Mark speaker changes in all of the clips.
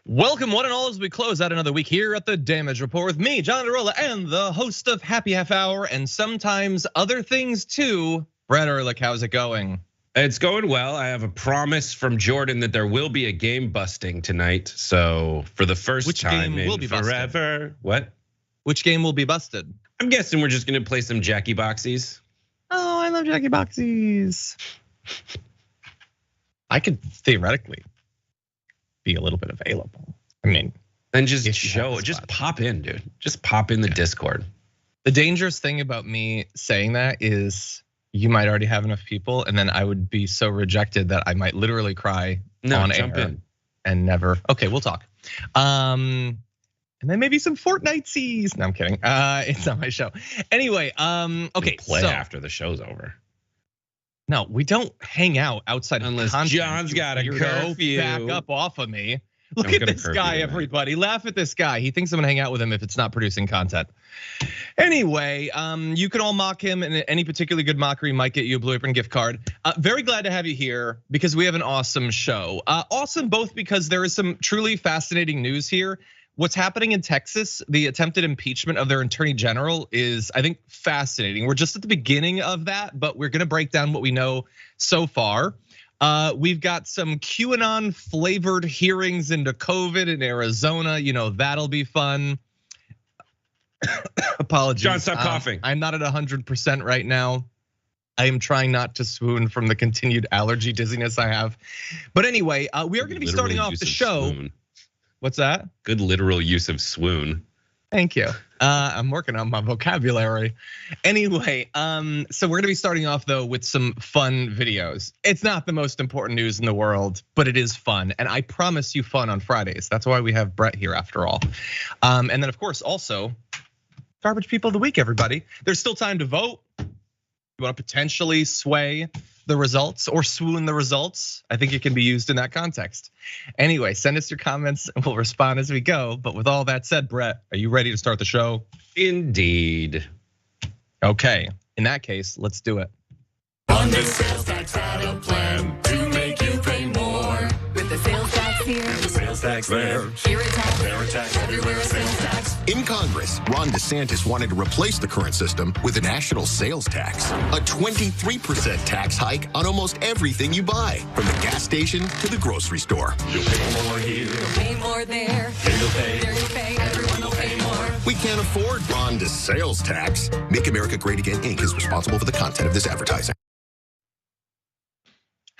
Speaker 1: Welcome one and all as we close out another week here at the Damage Report with me, John Iadarola, and the host of Happy Half Hour and sometimes other things too, Brett Erlich. How's it going?
Speaker 2: It's going well. I have a promise from Jordan that there will be a game busting tonight. So for the first time in forever, what?
Speaker 1: Which game will be busted?
Speaker 2: I'm guessing we're just gonna play some Jackie Boxies.
Speaker 1: Oh, I love Jackie Boxies. I could theoretically be a little bit available. I mean,
Speaker 2: and just pop in, dude. Just pop in the Discord.
Speaker 1: The dangerous thing about me saying that is you might already have enough people, and then I would be so rejected that I might literally cry on air and never. Okay, we'll talk. And then maybe some Fortnite-sies. No, I'm kidding. It's not my show. Anyway, okay.
Speaker 2: Play after the show's over.
Speaker 1: No, we don't hang out outside
Speaker 2: unless
Speaker 1: of
Speaker 2: John's got a curfew.
Speaker 1: Back up off of me. Look at this guy, everybody. Laugh at this guy. He thinks I'm gonna hang out with him if it's not producing content. Anyway, you can all mock him, and any particularly good mockery might get you a Blue Apron gift card. Very glad to have you here because we have an awesome show. Awesome both because there is some truly fascinating news here. What's happening in Texas, the attempted impeachment of their attorney general is, I think, fascinating. We're just at the beginning of that, but we're gonna break down what we know so far. We've got some QAnon flavored hearings into COVID in Arizona. You know, that'll be fun. Apologies.
Speaker 2: John, stop coughing.
Speaker 1: I'm not at 100% right now. I am trying not to swoon from the continued allergy dizziness I have. But anyway, we are gonna be starting off the show. What's that?
Speaker 2: Good literal use of swoon.
Speaker 1: Thank you. I'm working on my vocabulary. Anyway, so we're gonna be starting off though with some fun videos. It's not the most important news in the world, but it is fun. And I promise you fun on Fridays. That's why we have Brett here after all. And then of course also, garbage people of the week, everybody. There's still time to vote. You wanna potentially sway the results or swoon the results. I think it can be used in that context. Anyway, send us your comments and we'll respond as we go. But with all that said, Brett, are you ready to start the show?
Speaker 2: Indeed.
Speaker 1: Okay, in that case, let's do it.
Speaker 3: On the sales tax had a plan to make you pay more. With the sales tax here, and the sales tax there. Here a tax, there a tax, everywhere a sales tax.
Speaker 4: In Congress, Ron Desantis wanted to replace the current system with a national sales tax, a 23% tax hike on almost everything you buy, from the gas station to the grocery store.
Speaker 3: You'll pay more here, you'll pay more there. Here you'll pay, there you pay, everyone will pay more.
Speaker 4: We can't afford Ron sales tax. Make America Great Again, Inc. is responsible for the content of this advertising.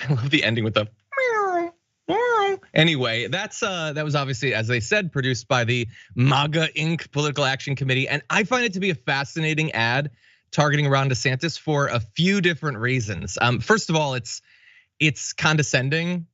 Speaker 1: I love the ending with the meow, meow. Anyway, that was obviously, as they said, produced by the MAGA Inc. Political Action Committee. And I find it to be a fascinating ad targeting Ron DeSantis for a few different reasons. First of all, it's condescending,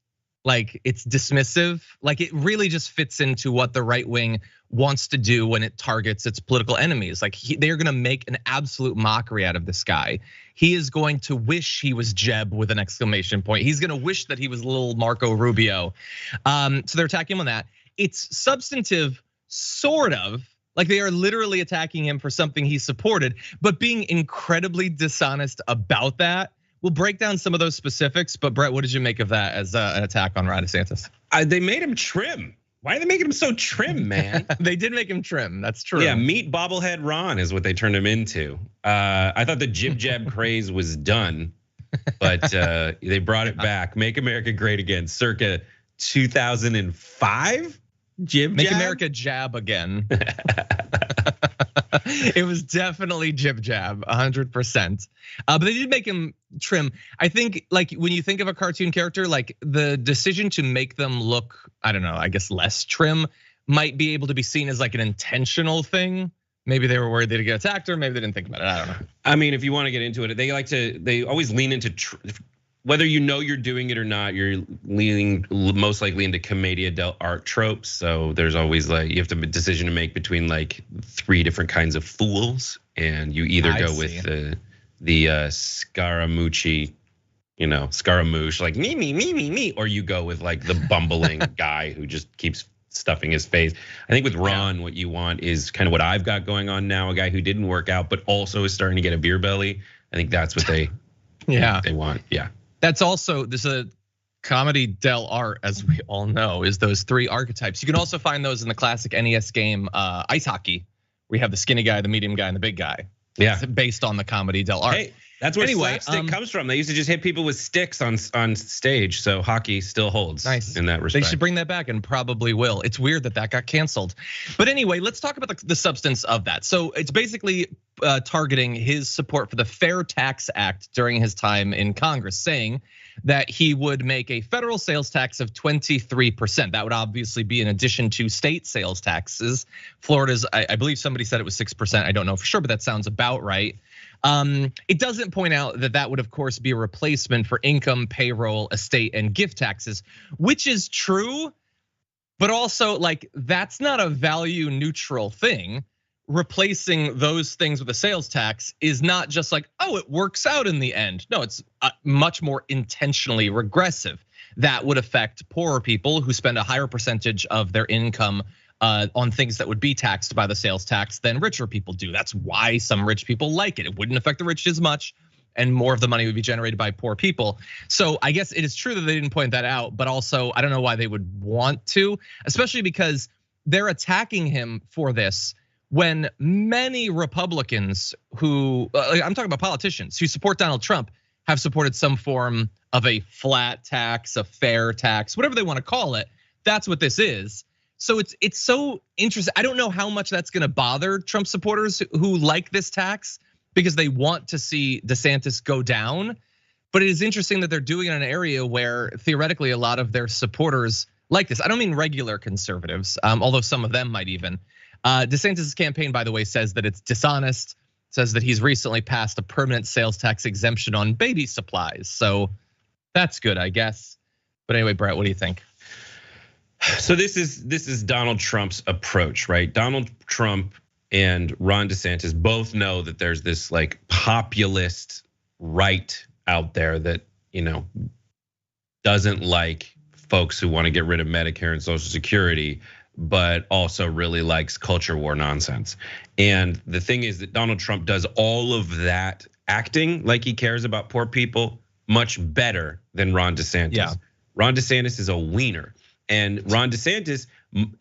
Speaker 1: like it's dismissive, like it really just fits into what the right wing wants to do when it targets its political enemies. Like they're gonna make an absolute mockery out of this guy. He is going to wish he was Jeb with an exclamation point. He's gonna wish that he was little Marco Rubio. So they're attacking him on that. It's substantive, sort of, like they are literally attacking him for something he supported, but being incredibly dishonest about that. We'll break down some of those specifics, but Brett, what did you make of that as an attack on Ron DeSantis?
Speaker 2: They made him trim. Why are they making him so trim, man?
Speaker 1: They did make him trim, that's true.
Speaker 2: Yeah, meet bobblehead Ron is what they turned him into. I thought the jib jab craze was done, but they brought it back. Make America Great Again, circa 2005? Jib
Speaker 1: Make
Speaker 2: jab?
Speaker 1: America jab again. It was definitely jib jab, 100%. But they did make him trim. I think, like when you think of a cartoon character, like the decision to make them look, I don't know, I guess less trim might be able to be seen as like an intentional thing. Maybe they were worried they'd get attacked, or maybe they didn't think about it. I don't know.
Speaker 2: I mean, if you want to get into it, they always lean into whether you know you're doing it or not, you're leaning most likely into commedia dell'arte tropes. So there's always like, you have to have a decision to make between like 3 different kinds of fools. And you either go with the Scaramucci, Scaramouche, like me, or you go with like the bumbling guy who just keeps stuffing his face. I think with Ron, what you want is kind of what I've got going on now, a guy who didn't work out, but also is starting to get a beer belly. I think that's what they want, yeah.
Speaker 1: That's also, there's a comedy del art, as we all know, is those three archetypes. You can also find those in the classic NES game Ice Hockey, where you have the skinny guy, the medium guy, and the big guy.
Speaker 2: Yeah,
Speaker 1: based on the comedy del art.
Speaker 2: Hey, that's where slapstick comes from. They used to just hit people with sticks on stage, so hockey still holds.
Speaker 1: Nice
Speaker 2: in that respect.
Speaker 1: They should bring that back, and probably will. It's weird that got canceled. But anyway, let's talk about the substance of that. So it's basically targeting his support for the Fair Tax Act during his time in Congress, saying that he would make a federal sales tax of 23%. That would obviously be in addition to state sales taxes. Florida's, I believe somebody said it was 6%. I don't know for sure, but that sounds about right. It doesn't point out that would of course be a replacement for income, payroll, estate, and gift taxes, which is true, but also like that's not a value neutral thing. Replacing those things with a sales tax is not just like, oh, it works out in the end. No, it's much more intentionally regressive. That would affect poorer people who spend a higher percentage of their income on things that would be taxed by the sales tax than richer people do. That's why some rich people like it. It wouldn't affect the rich as much, and more of the money would be generated by poor people. So I guess it is true that they didn't point that out, but also I don't know why they would want to, especially because they're attacking him for this when many Republicans who, I'm talking about politicians who support Donald Trump, have supported some form of a flat tax, a fair tax, whatever they want to call it. That's what this is. So it's so interesting. I don't know how much that's gonna bother Trump supporters who like this tax because they want to see DeSantis go down. But it is interesting that they're doing it in an area where theoretically a lot of their supporters like this. I don't mean regular conservatives, although some of them might even. DeSantis' campaign, by the way, says that it's dishonest, says that he's recently passed a permanent sales tax exemption on baby supplies. So that's good, I guess. But anyway, Brett, what do you think?
Speaker 2: So this is Donald Trump's approach, right? Donald Trump and Ron DeSantis both know that there's this like populist right out there that, doesn't like folks who want to get rid of Medicare and Social Security, but also really likes culture war nonsense. And the thing is that Donald Trump does all of that acting like he cares about poor people much better than Ron DeSantis.
Speaker 1: Yeah.
Speaker 2: Ron DeSantis is a wiener. And Ron DeSantis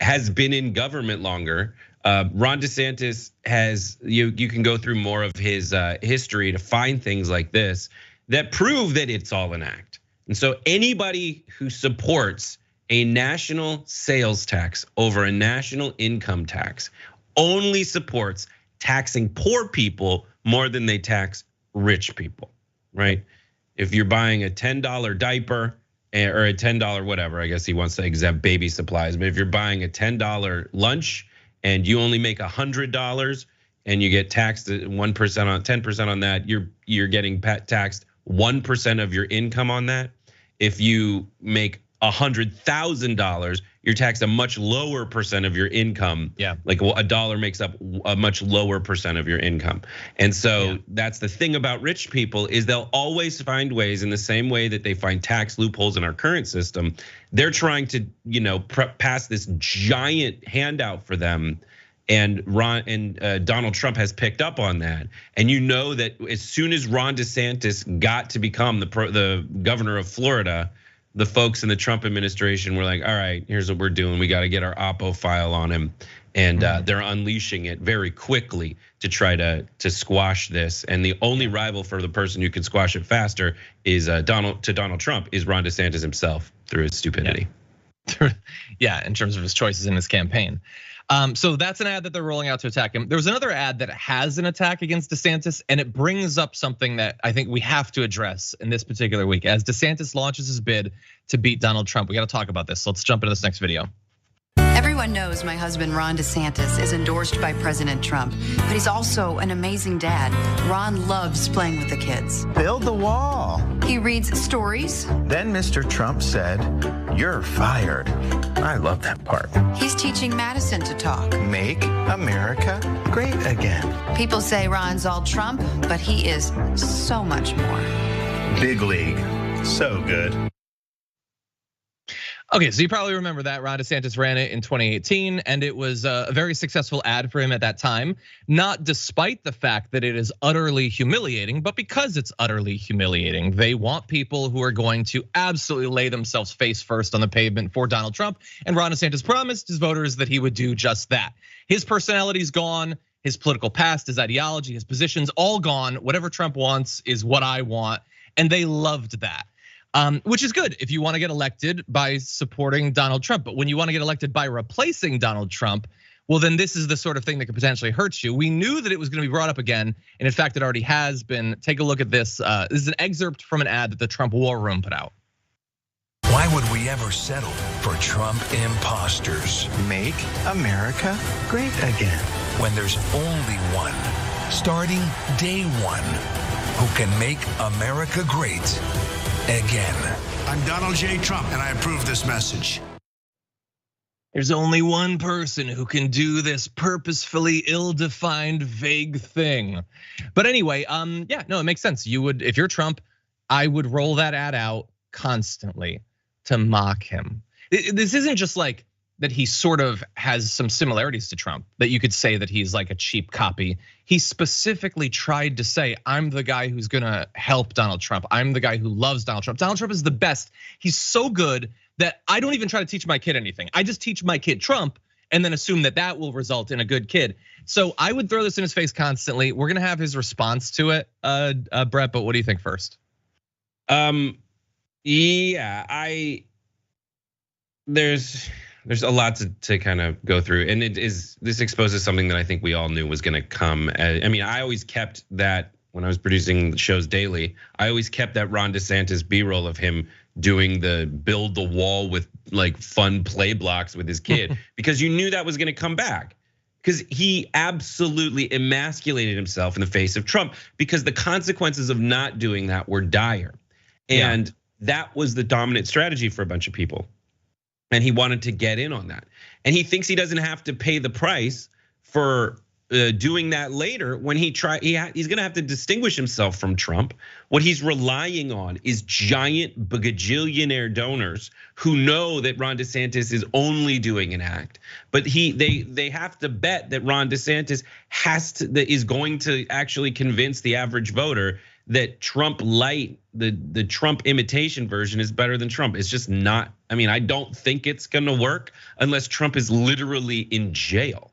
Speaker 2: has been in government longer. Ron DeSantis has, you can go through more of his history to find things like this that prove that it's all an act. And so anybody who supports a national sales tax over a national income tax only supports taxing poor people more than they tax rich people, right? If you're buying a $10 diaper or a $10 whatever, I guess he wants to exempt baby supplies, but if you're buying a $10 lunch and you only make $100 and you get taxed 1% on 10% on that, you're getting taxed 1% of your income on that. If you make $100,000, you're taxed a much lower percent of your income.
Speaker 1: Yeah,
Speaker 2: like a dollar makes up a much lower percent of your income. And so that's the thing about rich people is they'll always find ways, in the same way that they find tax loopholes in our current system. They're trying to, pass this giant handout for them. And Donald Trump has picked up on that. And that as soon as Ron DeSantis got to become the governor of Florida, the folks in the Trump administration were like, all right, here's what we're doing. We got to get our Oppo file on him. And they're unleashing it very quickly to try to squash this. And the only rival for the person who can squash it faster is Donald Trump is Ron DeSantis himself through his stupidity.
Speaker 1: Yeah, in terms of his choices in his campaign. So that's an ad that they're rolling out to attack him. There was another ad that has an attack against DeSantis, and it brings up something that I think we have to address in this particular week. As DeSantis launches his bid to beat Donald Trump, we got to talk about this. So let's jump into this next video.
Speaker 5: Everyone knows my husband, Ron Desantis, is endorsed by President Trump, but he's also an amazing dad. Ron loves playing with the kids.
Speaker 6: Build the wall.
Speaker 5: He reads stories.
Speaker 6: Then Mr. Trump said, "You're fired." I love that part.
Speaker 5: He's teaching Madison to talk.
Speaker 6: Make America great again.
Speaker 5: People say Ron's all Trump, but he is so much more.
Speaker 6: Big league. So good.
Speaker 1: Okay, so you probably remember that Ron DeSantis ran it in 2018, and it was a very successful ad for him at that time. Not despite the fact that it is utterly humiliating, but because it's utterly humiliating. They want people who are going to absolutely lay themselves face first on the pavement for Donald Trump. And Ron DeSantis promised his voters that he would do just that. His personality's gone, his political past, his ideology, his positions, all gone. Whatever Trump wants is what I want, and they loved that. Which is good if you want to get elected by supporting Donald Trump. But when you want to get elected by replacing Donald Trump, well, then this is the sort of thing that could potentially hurt you. We knew that it was going to be brought up again. And in fact, it already has been. Take a look at this. This is an excerpt from an ad that the Trump War Room put out.
Speaker 6: Why would we ever settle for Trump imposters?
Speaker 7: Make America great again.
Speaker 6: When there's only one, starting day one, who can make America great again.
Speaker 8: I'm Donald J. Trump, and I approve this message.
Speaker 1: There's only one person who can do this purposefully ill-defined, vague thing. But anyway, yeah, no, it makes sense. You would, if you're Trump, I would roll that ad out constantly to mock him. This isn't just like that he sort of has some similarities to Trump, that you could say that he's like a cheap copy. He specifically tried to say, I'm the guy who's gonna help Donald Trump. I'm the guy who loves Donald Trump. Donald Trump is the best. He's so good that I don't even try to teach my kid anything. I just teach my kid Trump and then assume that that will result in a good kid. So I would throw this in his face constantly. We're gonna have his response to it, Brett, but what do you think first?
Speaker 2: Yeah, there's a lot to kind of go through, and this exposes something that I think we all knew was going to come. I mean, I always kept that when I was producing the shows daily. I always kept that Ron DeSantis B-roll of him doing the build the wall with like fun play blocks with his kid, because you knew that was going to come back. Because he absolutely emasculated himself in the face of Trump, because the consequences of not doing that were dire, and that was the dominant strategy for a bunch of people. And he wanted to get in on that. And he thinks he doesn't have to pay the price for doing that later when he's gonna have to distinguish himself from Trump. What he's relying on is giant bagajillionaire donors who know that Ron DeSantis is only doing an act. But they have to bet that Ron DeSantis is going to actually convince the average voter that Trump light, the Trump imitation version is better than Trump. It's just not. I mean, I don't think it's gonna work unless Trump is literally in jail.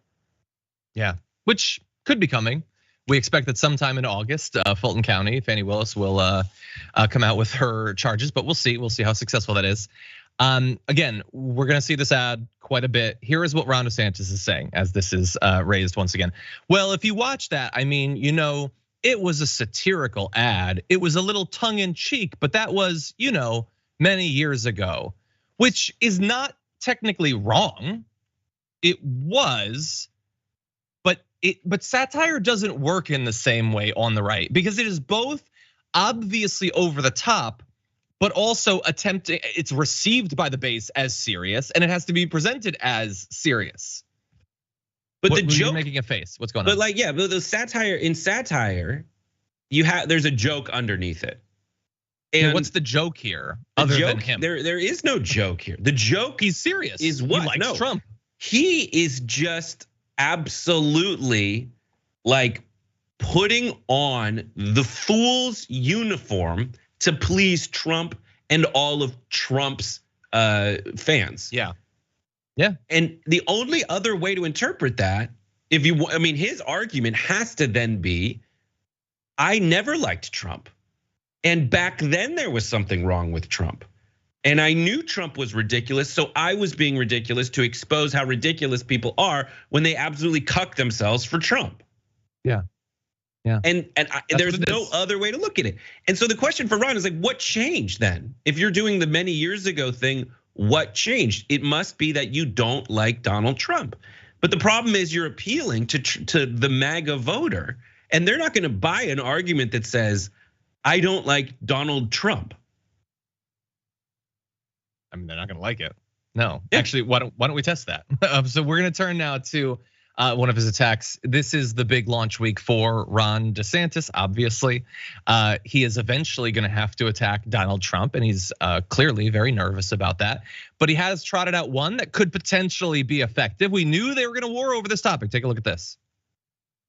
Speaker 1: Yeah, which could be coming. We expect that sometime in August, Fulton County, Fani Willis will come out with her charges, but we'll see. We'll see how successful that is. Again, we're gonna see this ad quite a bit. Here is what Ron DeSantis is saying as this is raised once again. Well, if you watch that, I mean, you know, it was a satirical ad. It was a little tongue in cheek, but that was, you know, many years ago, which is not technically wrong. It was, but satire doesn't work in the same way on the right, because it is both obviously over the top, but also attempting, it's received by the base as serious, and it has to be presented as serious. But the joke, you're making a face. What's going on?
Speaker 2: But like, yeah, but the satire, there's a joke underneath it.
Speaker 1: And what's the joke here? Other than him,
Speaker 2: there is no joke here. The joke,
Speaker 1: he's serious.
Speaker 2: Is what?
Speaker 1: He likes Trump.
Speaker 2: He is just absolutely like putting on the fool's uniform to please Trump and all of Trump's fans.
Speaker 1: Yeah. Yeah.
Speaker 2: And the only other way to interpret that, his argument has to then be, I never liked Trump. And back then there was something wrong with Trump. And I knew Trump was ridiculous, so I was being ridiculous to expose how ridiculous people are when they absolutely cuck themselves for Trump.
Speaker 1: Yeah. Yeah.
Speaker 2: And there's no other way to look at it. And so the question for Ron is like, what changed then? If you're doing the many years ago thing, what changed? It must be that you don't like Donald Trump. But the problem is you're appealing to the MAGA voter, and they're not gonna buy an argument that says, I don't like Donald Trump.
Speaker 1: I mean, they're not gonna like it. No, actually, why don't we test that? So we're gonna turn now to one of his attacks. This is the big launch week for Ron DeSantis, obviously. He is eventually gonna have to attack Donald Trump, and he's clearly very nervous about that. But he has trotted out one that could potentially be effective. We knew they were gonna war over this topic. Take a look at this.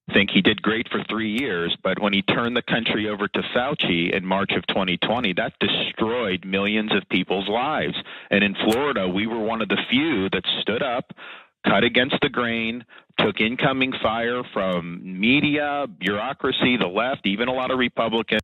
Speaker 9: I think he did great for 3 years, but when he turned the country over to Fauci in March of 2020, that destroyed millions of people's lives. And in Florida, we were one of the few that stood up, cut against the grain, took incoming fire from media, bureaucracy, the left, even a lot of Republicans.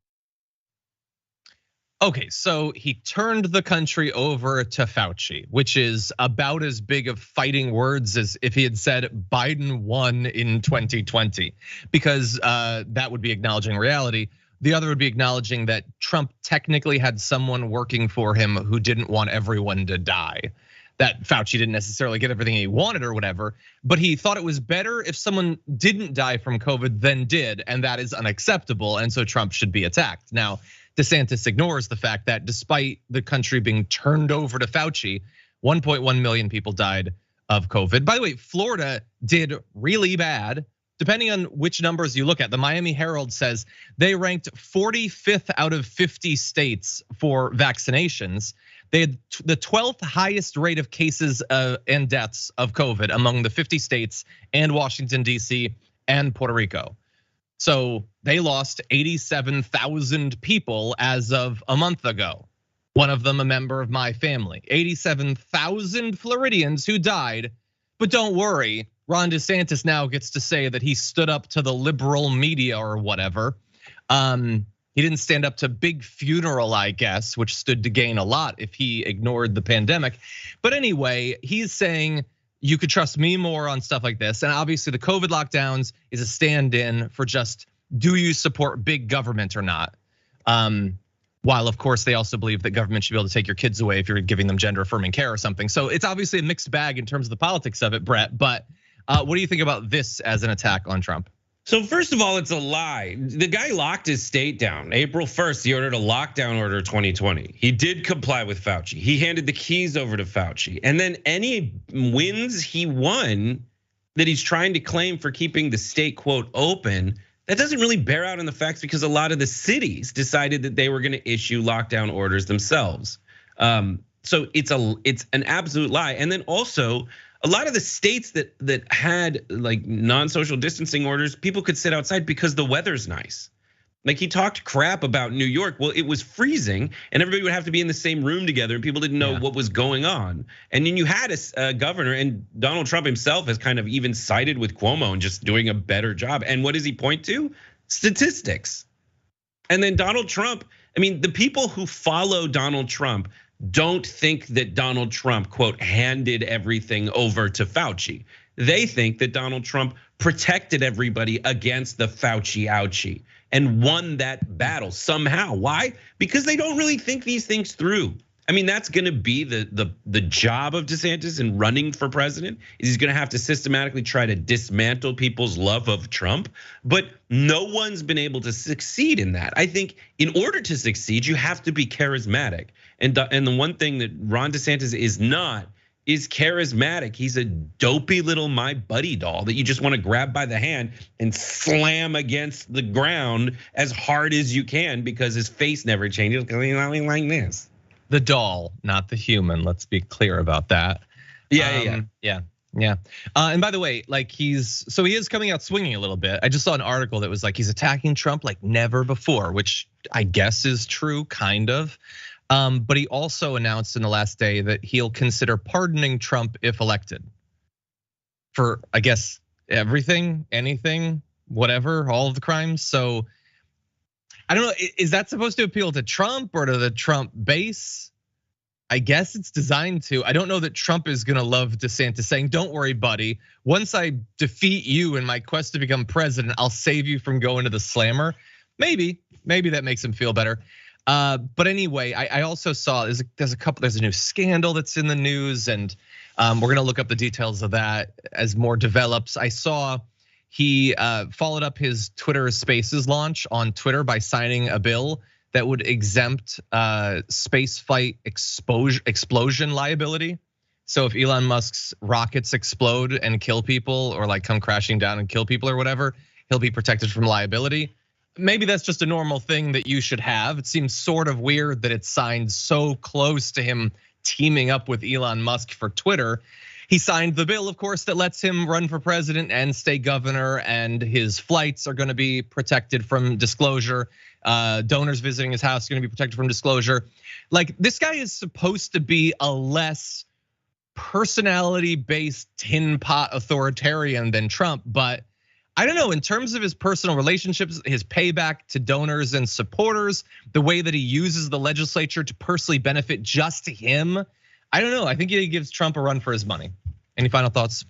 Speaker 1: Okay, so he turned the country over to Fauci, which is about as big of fighting words as if he had said Biden won in 2020, because that would be acknowledging reality. The other would be acknowledging that Trump technically had someone working for him who didn't want everyone to die. That Fauci didn't necessarily get everything he wanted or whatever, but he thought it was better if someone didn't die from COVID than did, and that is unacceptable, and so Trump should be attacked. Now, DeSantis ignores the fact that despite the country being turned over to Fauci, 1.1 million people died of COVID. By the way, Florida did really bad. Depending on which numbers you look at, the Miami Herald says they ranked 45th out of 50 states for vaccinations. They had the 12th highest rate of cases and deaths of COVID among the 50 states and Washington, D.C. and Puerto Rico. So they lost 87,000 people as of a month ago. One of them a member of my family. 87,000 Floridians who died. But don't worry, Ron DeSantis now gets to say that he stood up to the liberal media or whatever. He didn't stand up to Big Funeral, I guess, which stood to gain a lot if he ignored the pandemic. But anyway, he's saying you could trust me more on stuff like this. And obviously the COVID lockdowns is a stand-in for just, do you support big government or not? While of course they also believe that government should be able to take your kids away if you're giving them gender affirming care or something. So it's obviously a mixed bag in terms of the politics of it, Brett. But what do you think about this as an attack on Trump?
Speaker 2: So first of all, it's a lie. The guy locked his state down. April 1st, he ordered a lockdown order 2020. He did comply with Fauci. He handed the keys over to Fauci. And then any wins he won that he's trying to claim for keeping the state, quote, open, that doesn't really bear out in the facts because a lot of the cities decided that they were gonna issue lockdown orders themselves. So it's an absolute lie. And then also, a lot of the states that had like non-social distancing orders, people could sit outside because the weather's nice. Like he talked crap about New York. Well, it was freezing and everybody would have to be in the same room together and people didn't know what was going on. And then you had a governor, and Donald Trump himself has kind of even sided with Cuomo and just doing a better job. And what does he point to? Statistics. And then Donald Trump, I mean, the people who follow Donald Trump don't think that Donald Trump, quote, handed everything over to Fauci. They think that Donald Trump protected everybody against the Fauci ouchie and won that battle somehow. Why? Because they don't really think these things through. I mean, that's gonna be the job of DeSantis in running for president, is he's gonna have to systematically try to dismantle people's love of Trump, but no one's been able to succeed in that. I think in order to succeed, you have to be charismatic. And the one thing that Ron DeSantis is not is charismatic. He's a dopey little my buddy doll that you just wanna grab by the hand and slam against the ground as hard as you can because his face never changes because he's not like this.
Speaker 1: The doll, not the human. Let's be clear about that.
Speaker 2: Yeah.
Speaker 1: And by the way, like he is coming out swinging a little bit. I just saw an article that was like he's attacking Trump like never before, which I guess is true, kind of. But he also announced in the last day that he'll consider pardoning Trump if elected for, I guess, everything, anything, whatever, all of the crimes. So I don't know, is that supposed to appeal to Trump or to the Trump base? I guess it's designed to. I don't know that Trump is gonna love DeSantis saying, don't worry, buddy. Once I defeat you in my quest to become president, I'll save you from going to the slammer. Maybe that makes him feel better. But anyway, I also saw there's a new scandal that's in the news, and we're gonna look up the details of that as more develops. I saw he followed up his Twitter Spaces launch on Twitter by signing a bill that would exempt space flight explosion liability. So if Elon Musk's rockets explode and kill people, or like come crashing down and kill people or whatever, he'll be protected from liability. Maybe that's just a normal thing that you should have. It seems sort of weird that it's signed so close to him teaming up with Elon Musk for Twitter. He signed the bill, of course, that lets him run for president and stay governor, and his flights are gonna be protected from disclosure. Donors visiting his house are gonna be protected from disclosure. Like, this guy is supposed to be a less personality-based tin pot authoritarian than Trump, but I don't know, in terms of his personal relationships, his payback to donors and supporters, the way that he uses the legislature to personally benefit just him, I don't know. I think he gives Trump a run for his money. Any final thoughts?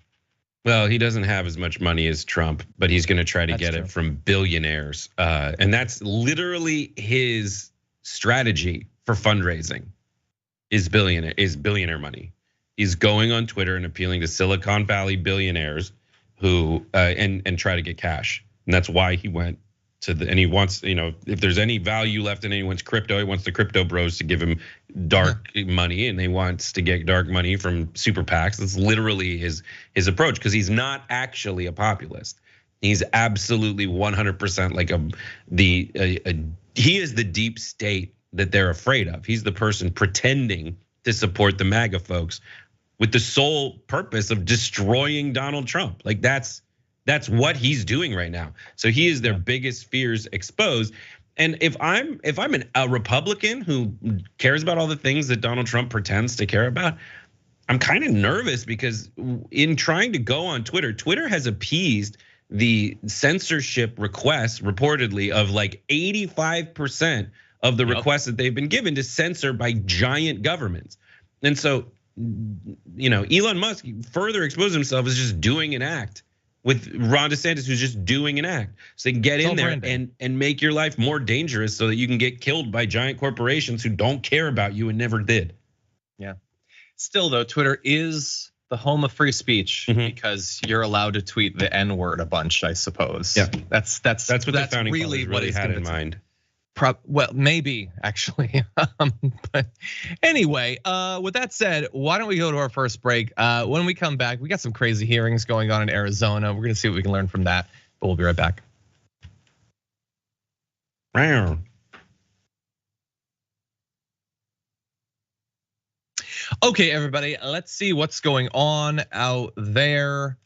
Speaker 2: Well, he doesn't have as much money as Trump, but he's gonna try to get it from billionaires. And that's literally his strategy for fundraising is billionaire money. He's going on Twitter and appealing to Silicon Valley billionaires who and try to get cash. And that's why he went to and he wants, if there's any value left in anyone's crypto, he wants the crypto bros to give him dark money, and he wants to get dark money from super PACs. That's literally his approach, because he's not actually a populist. He's absolutely 100% like he is the deep state that they're afraid of. He's the person pretending to support the MAGA folks with the sole purpose of destroying Donald Trump. Like that's what he's doing right now. So he is their biggest fears exposed. And if I'm a Republican who cares about all the things that Donald Trump pretends to care about, I'm kind of nervous, because in trying to go on Twitter, Twitter has appeased the censorship requests reportedly of like 85% of the requests that they've been given to censor by giant governments. And so, Elon Musk further exposed himself as just doing an act with Ron Desantis, who's just doing an act. So they can get in there and make your life more dangerous so that you can get killed by giant corporations who don't care about you and never did.
Speaker 1: Yeah. Still though, Twitter is the home of free speech, because you're allowed to tweet the N-word a bunch, I suppose.
Speaker 2: Yeah.
Speaker 1: That's what the founding
Speaker 2: really
Speaker 1: what he's
Speaker 2: had in mind.
Speaker 1: Well, maybe actually. But anyway, with that said, why don't we go to our first break? When we come back, we got some crazy hearings going on in Arizona. We're gonna see what we can learn from that, but we'll be right back. Okay, everybody, let's see what's going on out there.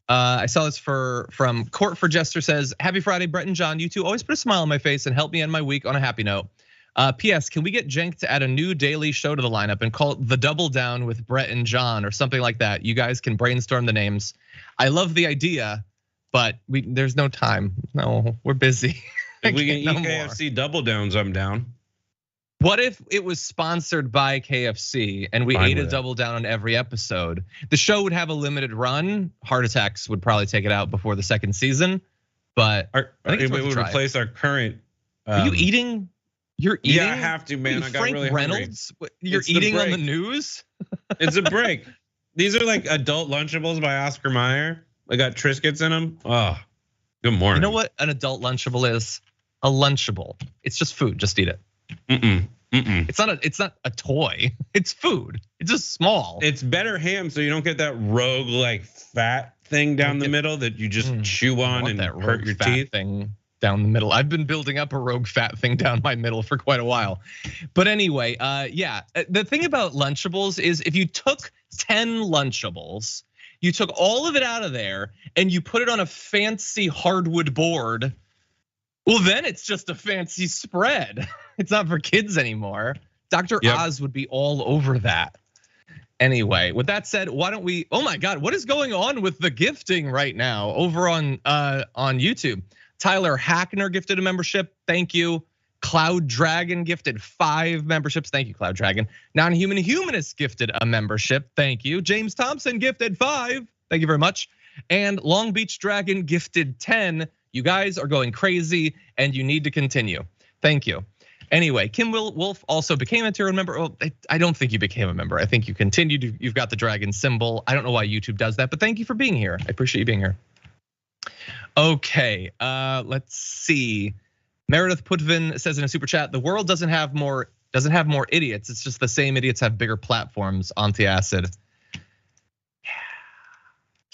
Speaker 1: I saw this from Court for Jester says, happy Friday, Brett and John. You two always put a smile on my face and help me end my week on a happy note. PS, can we get Jenk to add a new daily show to the lineup and call it The Double Down with Brett and John or something like that? You guys can brainstorm the names. I love the idea, but there's no time. No, we're busy.
Speaker 2: If we can eat KFC Double Downs, I'm down.
Speaker 1: What if it was sponsored by KFC and we ate a Double Down on every episode? The show would have a limited run. Heart attacks would probably take it out before the second season, but I think
Speaker 2: it would replace our current.
Speaker 1: Are you eating? You're eating?
Speaker 2: Yeah, I have to, man. I got
Speaker 1: Frank
Speaker 2: really
Speaker 1: Reynolds?
Speaker 2: hungry.
Speaker 1: You're eating on the news?
Speaker 2: It's a break. These are like adult Lunchables by Oscar Mayer. They got Triscuits in them. Oh, good morning.
Speaker 1: You know what an adult Lunchable is? A Lunchable. It's just food. Just eat it. It's not a toy. It's food. It's just small.
Speaker 2: It's better ham, so you don't get that rogue like fat thing down the middle that you just chew on and hurt your teeth.
Speaker 1: Thing down the middle. I've been building up a rogue fat thing down my middle for quite a while. But anyway, yeah. The thing about Lunchables is if you took 10 Lunchables, you took all of it out of there and you put it on a fancy hardwood board, well, then it's just a fancy spread. It's not for kids anymore. Dr. Oz would be all over that. Anyway, with that said, why don't we, oh my God, what is going on with the gifting right now over on YouTube? Tyler Hackner gifted a membership, thank you. Cloud Dragon gifted 5 memberships, thank you, Cloud Dragon. Non-Human Humanist gifted a membership, thank you. James Thompson gifted 5, thank you very much. And Long Beach Dragon gifted 10. You guys are going crazy and you need to continue. Thank you. Anyway, Kim Wolf also became a tier member. Well, I don't think you became a member. I think you continued. You've got the dragon symbol. I don't know why YouTube does that, but thank you for being here. I appreciate you being here. Okay, let's see. Meredith Putvin says in a super chat, the world doesn't have more idiots. It's just the same idiots have bigger platforms. Anti-acid.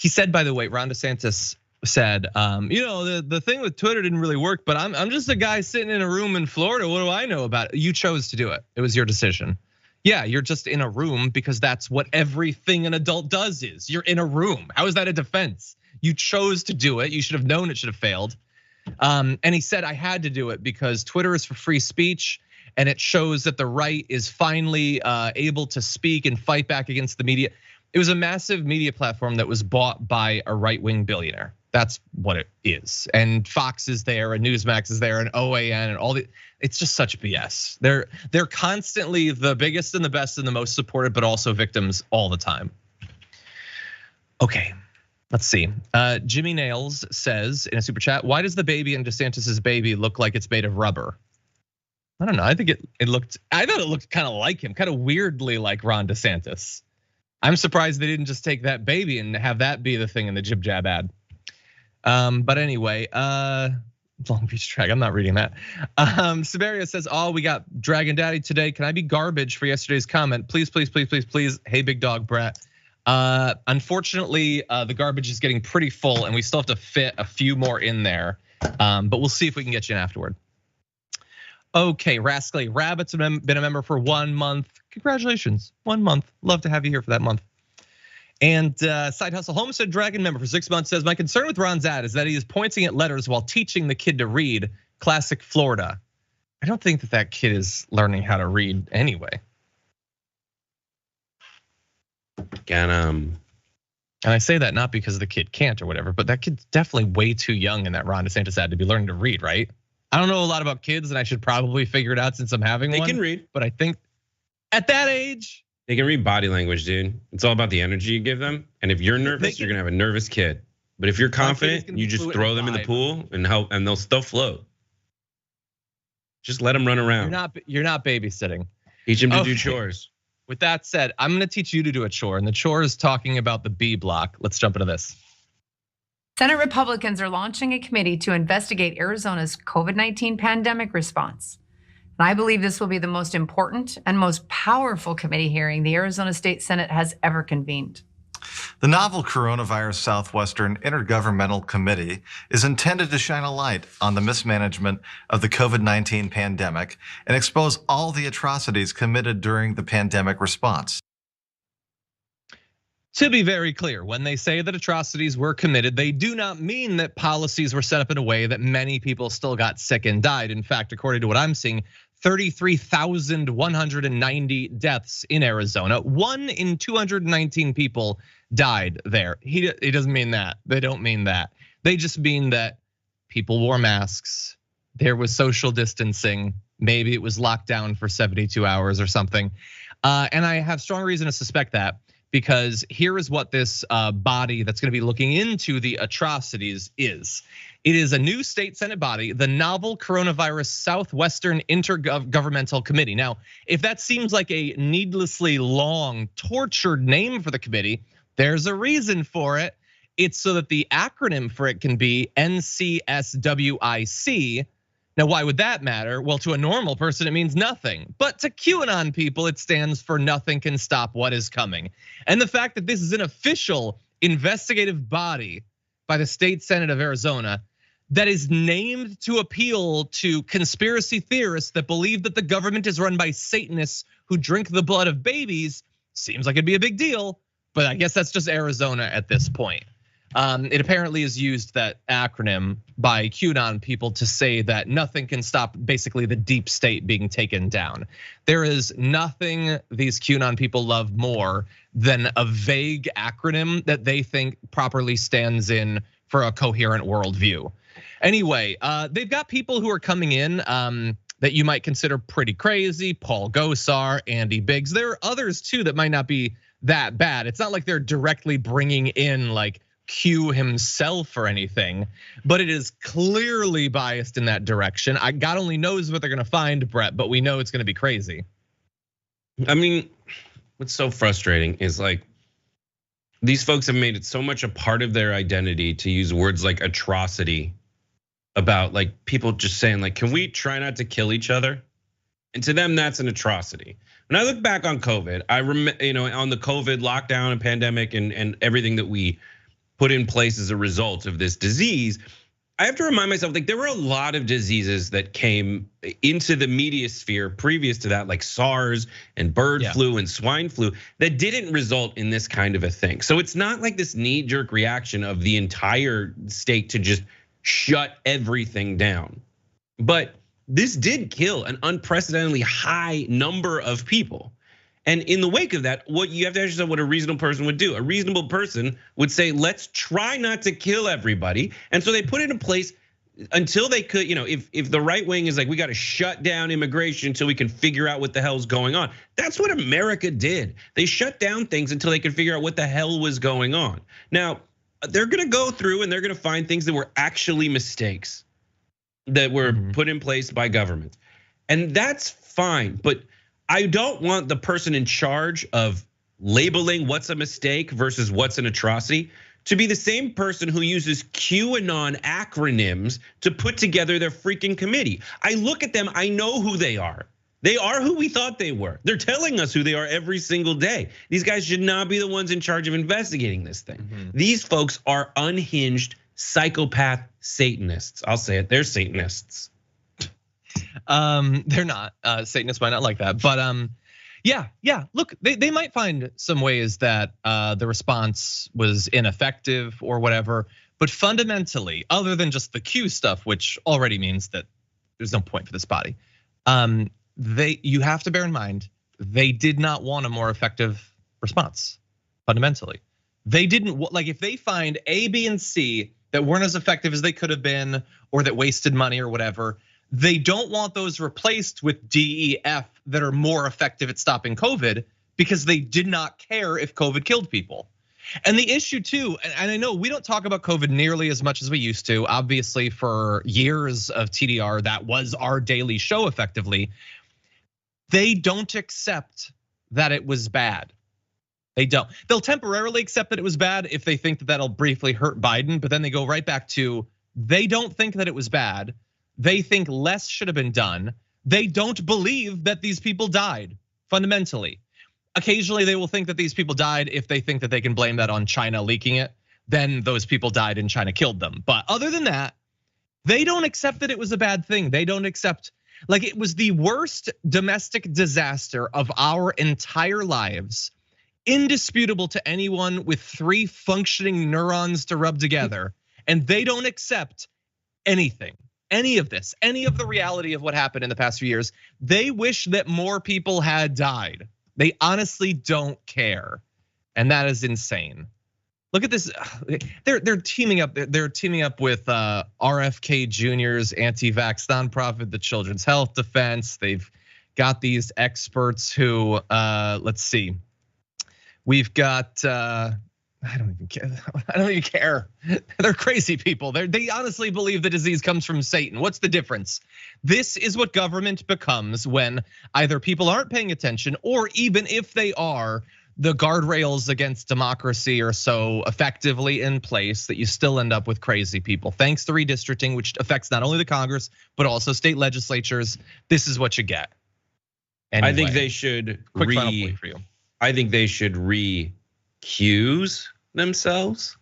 Speaker 1: He said, by the way, Ron DeSantis said, the thing with Twitter didn't really work, but I'm just a guy sitting in a room in Florida. What do I know about it? You chose to do it. It was your decision. Yeah, you're just in a room because that's what everything an adult does is. You're in a room. How is that a defense? You chose to do it. You should have known it should have failed. And he said, I had to do it because Twitter is for free speech. And it shows that the right is finally able to speak and fight back against the media. It was a massive media platform that was bought by a right-wing billionaire. That's what it is. And Fox is there, and Newsmax is there, and OAN, and all the. It's just such BS. They're constantly the biggest and the best and the most supported, but also victims all the time. Okay, let's see. Jimmy Nails says in a super chat, why does the baby in DeSantis's baby look like it's made of rubber? I don't know. I think I thought it looked kind of like him, kind of weirdly like Ron DeSantis. I'm surprised they didn't just take that baby and have that be the thing in the Jib Jab ad. But anyway, Long Beach Drag, I'm not reading that. Siberia says, oh, we got Dragon Daddy today. Can I be garbage for yesterday's comment? Please, please, please, please, please. Hey, big dog, Brett. Unfortunately, the garbage is getting pretty full and we still have to fit a few more in there. But we'll see if we can get you in afterward. Okay, Rascally Rabbit's been a member for 1 month. Congratulations, 1 month. Love to have you here for that month. And Side Hustle Homestead Dragon member for 6 months says, my concern with Ron's ad is that he is pointing at letters while teaching the kid to read. Classic Florida. I don't think that kid is learning how to read anyway.
Speaker 2: And
Speaker 1: I say that not because the kid can't or whatever, but that kid's definitely way too young in that Ron DeSantis ad to be learning to read, right? I don't know a lot about kids and I should probably figure it out since I'm having one.
Speaker 2: They can read.
Speaker 1: But I think at that age.
Speaker 2: They can read body language, dude. It's all about the energy you give them. And if you're nervous, you're gonna have a nervous kid. But if you're confident, you just throw them in the pool and help, and they'll still float. Just let them run around.
Speaker 1: You're not babysitting.
Speaker 2: Teach them to do chores.
Speaker 1: With that said, I'm gonna teach you to do a chore. And the chore is talking about the B block. Let's jump into this.
Speaker 10: Senate Republicans are launching a committee to investigate Arizona's COVID-19 pandemic response. And I believe this will be the most important and most powerful committee hearing the Arizona State Senate has ever convened.
Speaker 11: The novel Coronavirus Southwestern Intergovernmental Committee is intended to shine a light on the mismanagement of the COVID-19 pandemic and expose all the atrocities committed during the pandemic response.
Speaker 1: To be very clear, when they say that atrocities were committed, they do not mean that policies were set up in a way that many people still got sick and died. In fact, according to what I'm seeing, 33,190 deaths in Arizona. 1 in 219 people died there. He doesn't mean that. They don't mean that. They just mean that people wore masks. There was social distancing. Maybe it was locked down for 72 hours or something. And I have strong reason to suspect that. Because here is what this body that's going to be looking into the atrocities is. It is a new state Senate body, the Novel Coronavirus Southwestern Intergovernmental Committee. Now, if that seems like a needlessly long, tortured name for the committee, there's a reason for it. It's so that the acronym for it can be NCSWIC. Now, why would that matter? Well, to a normal person, it means nothing. But to QAnon people, it stands for nothing can stop what is coming. And the fact that this is an official investigative body by the state Senate of Arizona that is named to appeal to conspiracy theorists that believe that the government is run by Satanists who drink the blood of babies seems like it'd be a big deal. But I guess that's just Arizona at this point. It apparently is used, that acronym, by QAnon people to say that nothing can stop basically the deep state being taken down. There is nothing these QAnon people love more than a vague acronym that they think properly stands in for a coherent worldview. Anyway, they've got people who are coming in that you might consider pretty crazy. Paul Gosar, Andy Biggs. There are others too that might not be that bad. It's not like they're directly bringing in like Q himself or anything, but it is clearly biased in that direction. God only knows what they're gonna find, Brett, but we know it's gonna be crazy.
Speaker 2: I mean, what's so frustrating is like these folks have made it so much a part of their identity to use words like atrocity about like people just saying like, can we try not to kill each other? And to them, that's an atrocity. When I look back on COVID, I remember, on the COVID lockdown and pandemic and everything that we put in place as a result of this disease. I have to remind myself, like there were a lot of diseases that came into the media sphere previous to that, like SARS and bird flu and swine flu, that didn't result in this kind of a thing. So it's not like this knee-jerk reaction of the entire state to just shut everything down. But this did kill an unprecedentedly high number of people. And in the wake of that, what you have to ask yourself what a reasonable person would do. A reasonable person would say, let's try not to kill everybody. And so they put it in place until they could, if the right wing is like, we got to shut down immigration until we can figure out what the hell's going on. That's what America did. They shut down things until they could figure out what the hell was going on. Now, they're gonna go through and they're gonna find things that were actually mistakes that were put in place by government. And that's fine, but I don't want the person in charge of labeling what's a mistake versus what's an atrocity to be the same person who uses QAnon acronyms to put together their freaking committee. I look at them, I know who they are. They are who we thought they were. They're telling us who they are every single day. These guys should not be the ones in charge of investigating this thing. These folks are unhinged psychopath Satanists. I'll say it, they're Satanists.
Speaker 1: They're not. Satanists might not like that, but yeah. Look, they might find some ways that the response was ineffective or whatever. But fundamentally, other than just the Q stuff, which already means that there's no point for this body, you have to bear in mind they did not want a more effective response. Fundamentally, they didn't like if they find A, B, and C that weren't as effective as they could have been, or that wasted money or whatever. They don't want those replaced with D, E, F that are more effective at stopping COVID because they did not care if COVID killed people. And the issue too, and I know we don't talk about COVID nearly as much as we used to. Obviously, for years of TDR, that was our daily show effectively. They don't accept that it was bad. They don't. They'll temporarily accept that it was bad if they think that that'll briefly hurt Biden, but then they go right back to they don't think that it was bad. They think less should have been done. They don't believe that these people died, fundamentally. Occasionally, they will think that these people died if they think that they can blame that on China leaking it. Then those people died and China killed them. But other than that, they don't accept that it was a bad thing. They don't accept, like it was the worst domestic disaster of our entire lives. Indisputable to anyone with 3 functioning neurons to rub together. And they don't accept anything. Any of this, any of the reality of what happened in the past few years. They wish that more people had died. They honestly don't care. And that is insane. Look at this. They're teaming up. They're teaming up with RFK Jr.'s anti-vax nonprofit, the Children's Health Defense. They've got these experts who, let's see. We've got, I don't even care. I don't even care. They're crazy people. They honestly believe the disease comes from Satan. What's the difference? This is what government becomes when either people aren't paying attention, or even if they are, the guardrails against democracy are so effectively in place that you still end up with crazy people. Thanks to redistricting, which affects not only the Congress, but also state legislatures. This is what you get. Anyway,
Speaker 2: I think they should
Speaker 1: quick final point for you.
Speaker 2: I think they should recuse themselves.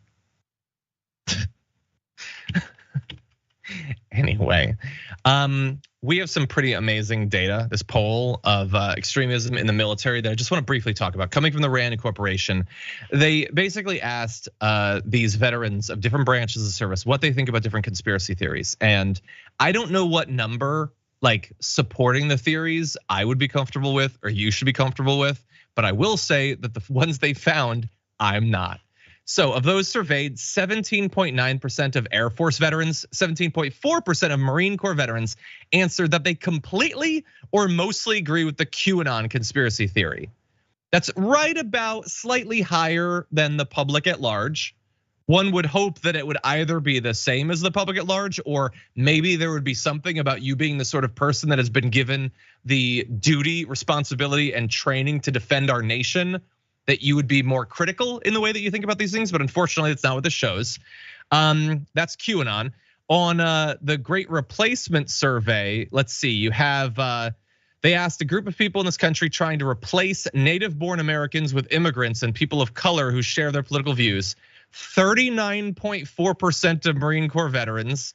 Speaker 1: Anyway, we have some pretty amazing data, this poll of extremism in the military that I just want to briefly talk about. Coming from the Rand Corporation, they basically asked these veterans of different branches of service what they think about different conspiracy theories. And I don't know what number, like supporting the theories I would be comfortable with or you should be comfortable with, but I will say that the ones they found, I'm not. So of those surveyed, 17.9% of Air Force veterans, 17.4% of Marine Corps veterans answered that they completely or mostly agree with the QAnon conspiracy theory. That's right about slightly higher than the public at large. One would hope that it would either be the same as the public at large, or maybe there would be something about you being the sort of person that has been given the duty, responsibility, and training to defend our nation, that you would be more critical in the way that you think about these things, but unfortunately, that's not what this shows. That's QAnon. On the Great Replacement Survey, let's see, you have, they asked a group of people in this country trying to replace native-born Americans with immigrants and people of color who share their political views. 39.4% of Marine Corps veterans,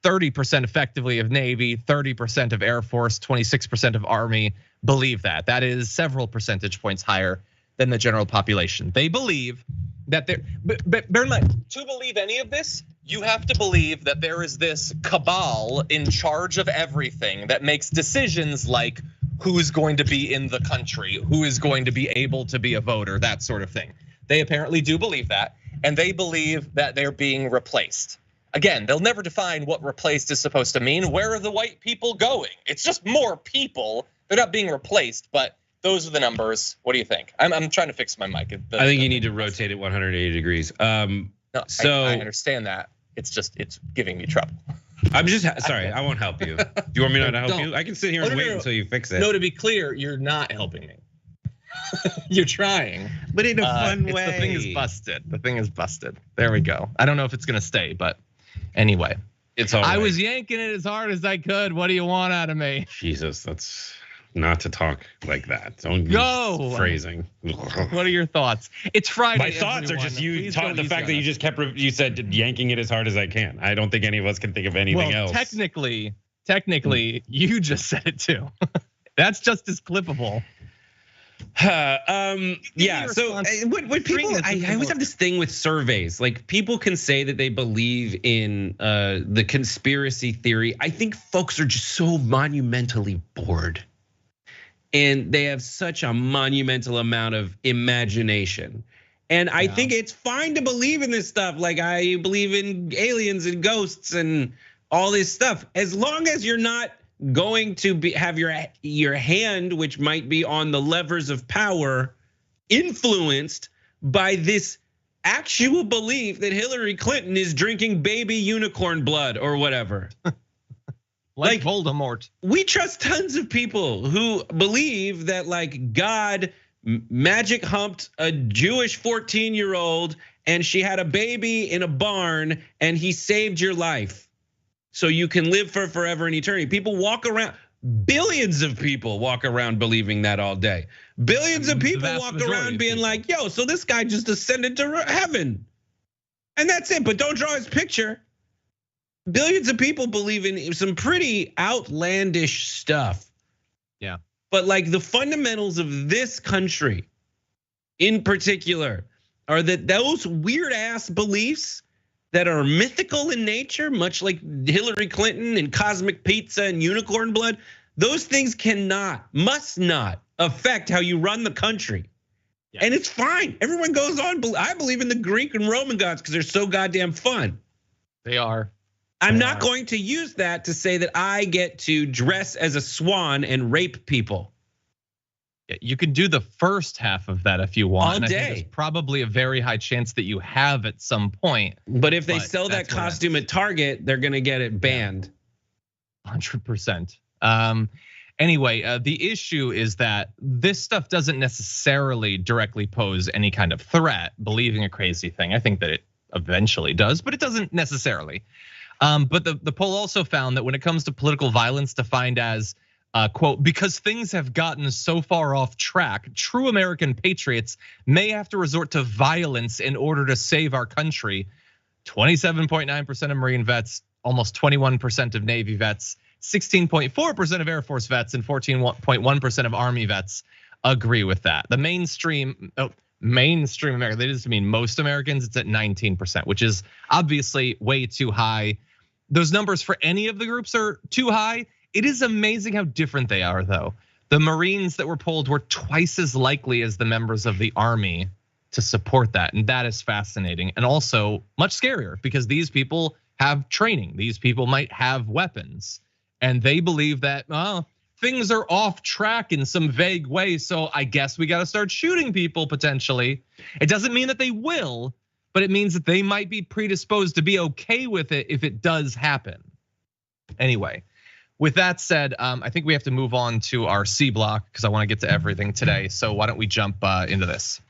Speaker 1: 30% effectively of Navy, 30% of Air Force, 26% of Army believe that. That is several percentage points higher than the general population. They believe that but bear in mind, to believe any of this, you have to believe that there is this cabal in charge of everything that makes decisions like who's going to be in the country, who is going to be able to be a voter, that sort of thing. They apparently do believe that, and they believe that they're being replaced. Again, they'll never define what replaced is supposed to mean. Where are the white people going? It's just more people. They're not being replaced, but those are the numbers. What do you think? I'm trying to fix my mic.
Speaker 2: I think you need to rotate it 180 degrees.
Speaker 1: No, I understand that. It's giving me trouble.
Speaker 2: I'm just sorry. I won't help you. Do you want me not to help you? I can sit here and wait until you fix it.
Speaker 1: No, to be clear, you're not helping me. You're trying,
Speaker 2: but in a fun way.
Speaker 1: The thing is busted. The thing is busted. There we go. I don't know if it's gonna stay, but anyway,
Speaker 2: it's all right.
Speaker 1: I was yanking it as hard as I could. What do you want out of me?
Speaker 2: Jesus, that's not to talk like that. Don't
Speaker 1: use
Speaker 2: phrasing.
Speaker 1: What are your thoughts? It's Friday.
Speaker 2: My thoughts are just the fact that you just kept you said yanking it as hard as I can. I don't think any of us can think of anything else.
Speaker 1: Technically, you just said it too. That's just as clippable.
Speaker 2: Yeah. So what people, I always have this thing with surveys. Like people can say that they believe in the conspiracy theory. I think folks are just so monumentally bored. And they have such a monumental amount of imagination. And I think it's fine to believe in this stuff. Like I believe in aliens and ghosts and all this stuff. As long as you're not going to have your hand, which might be on the levers of power, influenced by this actual belief that Hillary Clinton is drinking baby unicorn blood or whatever.
Speaker 1: Like Voldemort.
Speaker 2: We trust tons of people who believe that like God magic humped a Jewish 14-year-old and she had a baby in a barn and he saved your life so you can live for forever and eternity. People walk around, billions of people walk around believing that all day. Billions of people walk around being like, yo, so this guy just ascended to heaven. And that's it, but don't draw his picture. Billions of people believe in some pretty outlandish stuff.
Speaker 1: Yeah.
Speaker 2: But like the fundamentals of this country in particular are that those weird ass beliefs that are mythical in nature, much like Hillary Clinton and cosmic pizza and unicorn blood, those things must not affect how you run the country. Yeah. And it's fine. Everyone goes on. I believe in the Greek and Roman gods because they're so goddamn fun.
Speaker 1: They are.
Speaker 2: I'm not going to use that to say that I get to dress as a swan and rape people.
Speaker 1: You can do the first half of that if you want.
Speaker 2: All day.
Speaker 1: I think there's probably a very high chance that you have at some point.
Speaker 2: But if they sell that costume at Target, they're gonna get it banned.
Speaker 1: 100%. Anyway, the issue is that this stuff doesn't necessarily directly pose any kind of threat, believing a crazy thing. I think that it eventually does, but it doesn't necessarily. But the poll also found that when it comes to political violence defined as, quote, because things have gotten so far off track, true American patriots may have to resort to violence in order to save our country. 27.9% of Marine vets, almost 21% of Navy vets, 16.4% of Air Force vets, and 14.1% of Army vets agree with that. The mainstream America, that doesn't mean most Americans, it's at 19%, which is obviously way too high. Those numbers for any of the groups are too high. It is amazing how different they are, though. The Marines that were polled were twice as likely as the members of the Army to support that. And that is fascinating and also much scarier because these people have training. These people might have weapons and they believe that, things are off track in some vague way. So I guess we got to start shooting people potentially. It doesn't mean that they will, but it means that they might be predisposed to be okay with it if it does happen. Anyway, with that said, I think we have to move on to our C block because I want to get to everything today. So why don't we jump into this?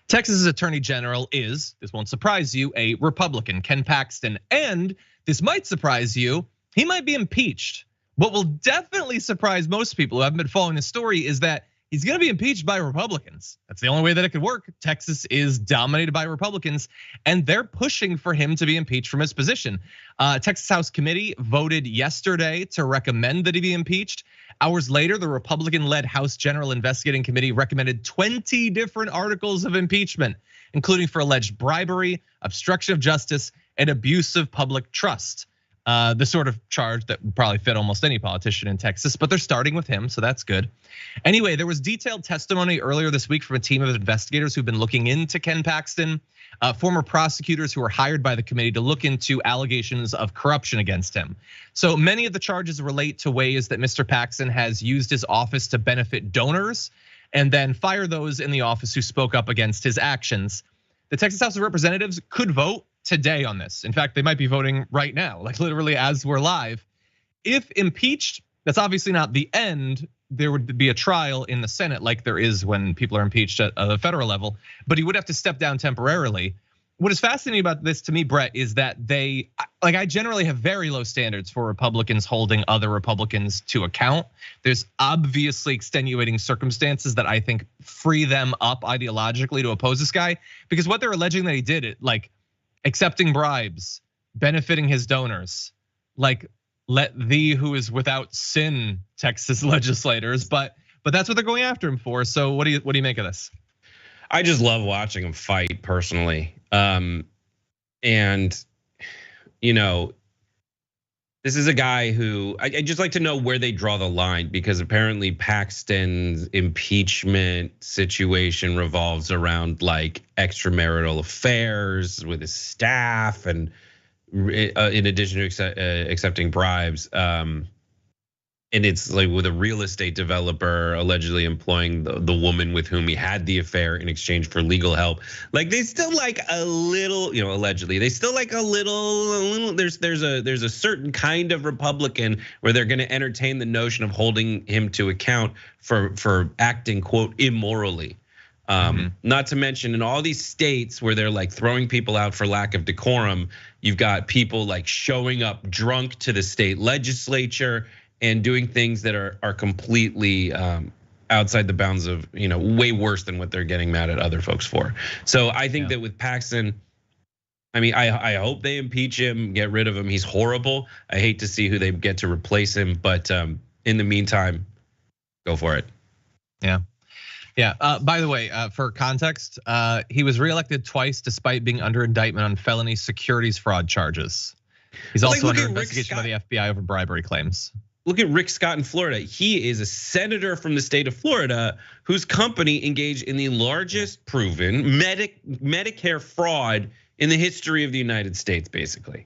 Speaker 1: Texas's Attorney General is, this won't surprise you, a Republican, Ken Paxton. And this might surprise you, he might be impeached. What will definitely surprise most people who haven't been following the story is that he's going to be impeached by Republicans. That's the only way that it could work. Texas is dominated by Republicans, and they're pushing for him to be impeached from his position. Texas House Committee voted yesterday to recommend that he be impeached. Hours later, the Republican-led House General Investigating Committee recommended 20 different articles of impeachment, including for alleged bribery, obstruction of justice, and abuse of public trust. The sort of charge that would probably fit almost any politician in Texas, but they're starting with him, so that's good. Anyway, there was detailed testimony earlier this week from a team of investigators who've been looking into Ken Paxton, former prosecutors who were hired by the committee to look into allegations of corruption against him. So many of the charges relate to ways that Mr. Paxton has used his office to benefit donors and then fire those in the office who spoke up against his actions. The Texas House of Representatives could vote today on this. In fact, they might be voting right now, like literally as we're live. If impeached, that's obviously not the end. There would be a trial in the Senate like there is when people are impeached at the federal level, but he would have to step down temporarily. What is fascinating about this to me, Brett, is that I generally have very low standards for Republicans holding other Republicans to account. There's obviously extenuating circumstances that I think free them up ideologically to oppose this guy, because what they're alleging that he did, like accepting bribes, benefiting his donors, like let thee who is without sin, Texas legislators, but that's what they're going after him for. So what do you make of this?
Speaker 2: I just love watching him fight personally. And this is a guy who I just like to know where they draw the line, because apparently Paxton's impeachment situation revolves around like extramarital affairs with his staff, and in addition to accepting bribes. And it's like with a real estate developer allegedly employing the woman with whom he had the affair in exchange for legal help. Like they still like a little, allegedly they still like a little. There's a certain kind of Republican where they're going to entertain the notion of holding him to account for acting quote immorally. Not to mention in all these states where they're like throwing people out for lack of decorum, you've got people like showing up drunk to the state legislature and doing things that are completely outside the bounds of, way worse than what they're getting mad at other folks for. So I think that with Paxton, I mean, I hope they impeach him, get rid of him. He's horrible. I hate to see who they get to replace him, but in the meantime, go for it.
Speaker 1: Yeah. By the way, for context, he was reelected twice despite being under indictment on felony securities fraud charges. He's also under investigation by the FBI over bribery claims.
Speaker 2: Look at Rick Scott in Florida. He is a senator from the state of Florida whose company engaged in the largest proven Medicare fraud in the history of the United States, basically.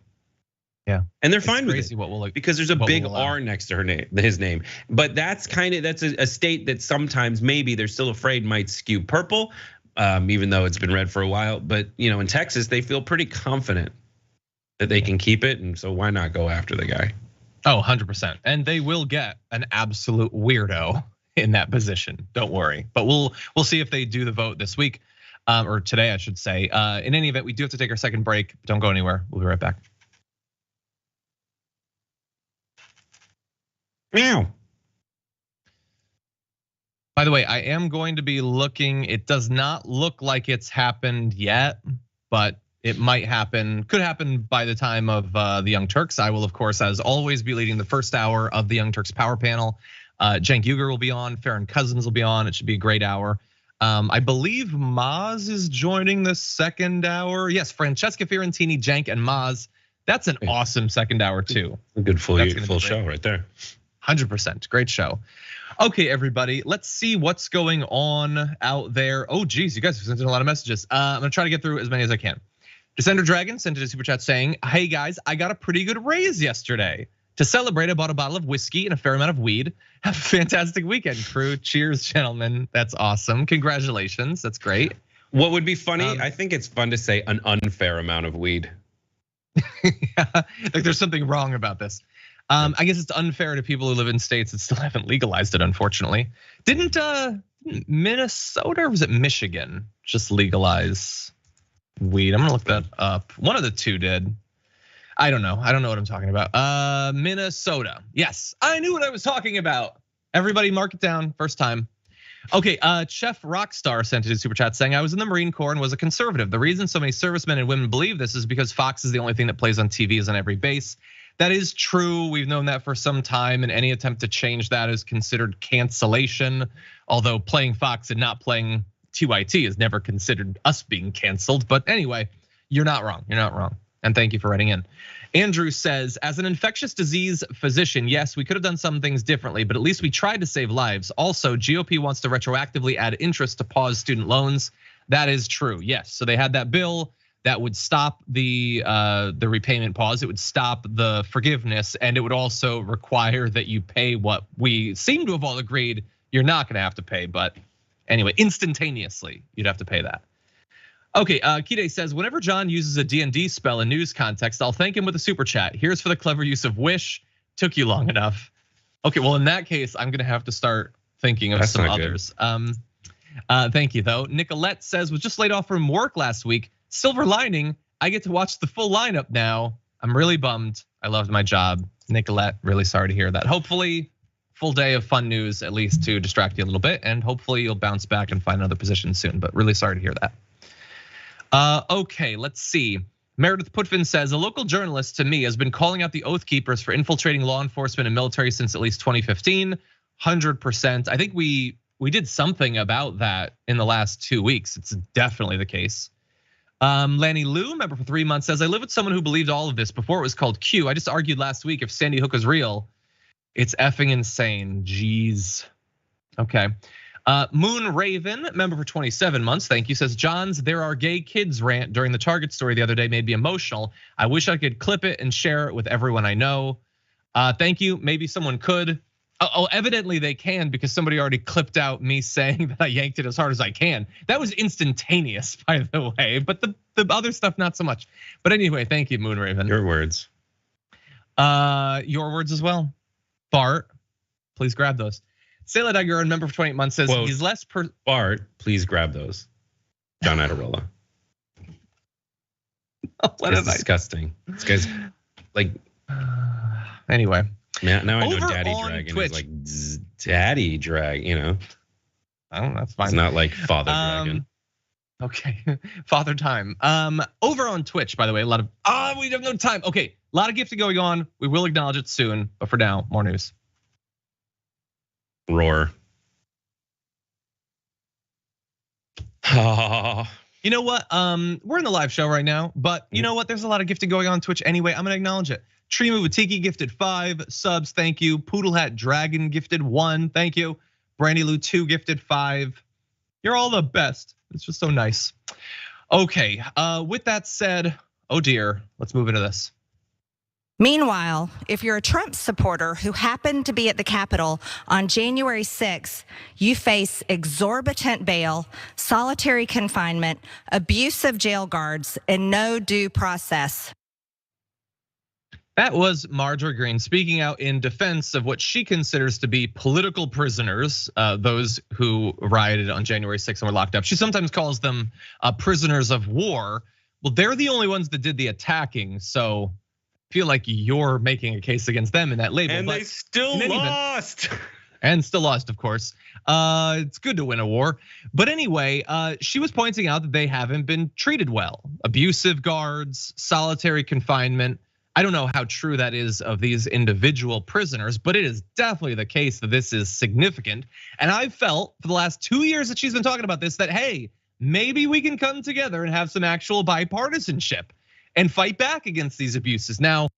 Speaker 1: Yeah,
Speaker 2: and they're fine with it because there's a big R next to his name. But that's a state that sometimes maybe they're still afraid might skew purple, even though it's been red for a while. But in Texas, they feel pretty confident that they can keep it, and so why not go after the guy?
Speaker 1: Oh, 100%. And they will get an absolute weirdo in that position. Don't worry. But we'll see if they do the vote this week, or today, I should say. In any event, we do have to take our second break. Don't go anywhere. We'll be right back.
Speaker 2: Meow.
Speaker 1: By the way, I am going to be looking. It does not look like it's happened yet, but it might happen, could happen by the time of the Young Turks. I will, of course, as always, be leading the first hour of the Young Turks Power Panel. Cenk Uygur will be on, Farron Cousins will be on. It should be a great hour. I believe Maz is joining the second hour. Yes, Francesca Fiorentini, Cenk, and Maz. That's an awesome second hour too.
Speaker 2: A good full show right there.
Speaker 1: 100%, great show. Okay, everybody, let's see what's going on out there. Oh, geez, you guys have sent in a lot of messages. I'm gonna try to get through as many as I can. Descender Dragon sent in a super chat saying, "Hey guys, I got a pretty good raise yesterday. To celebrate, I bought a bottle of whiskey and a fair amount of weed. Have a fantastic weekend, crew. Cheers, gentlemen. That's awesome. Congratulations. That's great."
Speaker 2: What would be funny? I think it's fun to say an unfair amount of weed.
Speaker 1: Yeah, like there's something wrong about this. I guess it's unfair to people who live in states that still haven't legalized it, unfortunately. Didn't Minnesota or was it Michigan just legalize weed? I'm gonna look that up. One of the two did. I don't know what I'm talking about. Minnesota. Yes, I knew what I was talking about. Everybody mark it down, first time. Okay, Chef Rockstar sent a super chat saying, I was in the Marine Corps and was a conservative. The reason so many servicemen and women believe this is because Fox is the only thing that plays on TV is on every base. That is true. We've known that for some time, and any attempt to change that is considered cancellation. Although playing Fox and not playing TYT is never considered us being canceled. But anyway, you're not wrong. You're not wrong. And thank you for writing in. Andrew says, as an infectious disease physician, yes, we could have done some things differently, but at least we tried to save lives. Also, GOP wants to retroactively add interest to pause student loans. That is true, yes. So they had that bill that would stop the repayment pause. It would stop the forgiveness, and it would also require that you pay what we seem to have all agreed you're not gonna have to pay. But anyway, instantaneously, you'd have to pay that. Okay, Kide says, whenever John uses a D&D spell in news context, I'll thank him with a super chat. Here's for the clever use of wish. Took you long enough. Okay, well in that case, I'm gonna have to start thinking of some others. Thank you though. Nicolette says, was just laid off from work last week. Silver lining, I get to watch the full lineup now. I'm really bummed. I loved my job. Nicolette, really sorry to hear that. Hopefully, full day of fun news, at least to distract you a little bit. And hopefully you'll bounce back and find another position soon, but really sorry to hear that. Okay, let's see. Meredith Putvin says, a local journalist to me has been calling out the Oath Keepers for infiltrating law enforcement and military since at least 2015, 100%. I think we did something about that in the last 2 weeks. It's definitely the case. Lanny Lou, member for 3 months, says, I live with someone who believed all of this before it was called Q. I just argued last week if Sandy Hook was real. It's effing insane, jeez. Okay. Moon Raven, member for 27 months, thank you, says, John's there are gay kids rant during the Target story the other day made me emotional. I wish I could clip it and share it with everyone I know. Thank you, maybe someone could. Oh, evidently they can because somebody already clipped out me saying that I yanked it as hard as I can. That was instantaneous, by the way, but the other stuff not so much. But anyway, thank you, Moon Raven.
Speaker 2: Your words.
Speaker 1: Your words as well. Bart, please grab those. Sayla Dagger, member for 28 months, says, quote, he's less
Speaker 2: Bart, please grab those. John Iadarola.
Speaker 1: What
Speaker 2: is disgusting. This guy's like.
Speaker 1: Anyway.
Speaker 2: Now I know Daddy Dragon is like Daddy Drag, you know.
Speaker 1: Oh, that's fine.
Speaker 2: It's not like Father Dragon.
Speaker 1: Okay, Father Time. Over on Twitch, by the way, a lot of we have no time. Okay, a lot of gifting going on. We will acknowledge it soon, but for now, more news.
Speaker 2: Roar.
Speaker 1: You know what? We're in the live show right now, but you know what? There's a lot of gifting going on Twitch anyway. I'm gonna acknowledge it. Trimu Watiki gifted 5 subs, thank you. Poodle Hat Dragon gifted 1, thank you. Brandy Lou 2 gifted 5. You're all the best. It's just so nice. Okay, with that said, oh dear, let's move into this.
Speaker 12: Meanwhile, if you're a Trump supporter who happened to be at the Capitol on January 6th, you face exorbitant bail, solitary confinement, abuse of jail guards, and no due process.
Speaker 1: That was Marjorie Greene speaking out in defense of what she considers to be political prisoners, those who rioted on January 6th and were locked up. She sometimes calls them prisoners of war. Well, they're the only ones that did the attacking, so I feel like you're making a case against them in that label.
Speaker 2: And they still lost.
Speaker 1: And still lost, of course. It's good to win a war. But anyway, she was pointing out that they haven't been treated well. Abusive guards, solitary confinement. I don't know how true that is of these individual prisoners, but it is definitely the case that this is significant. And I've felt for the last 2 years that she's been talking about this, that hey, maybe we can come together and have some actual bipartisanship and fight back against these abuses. Now,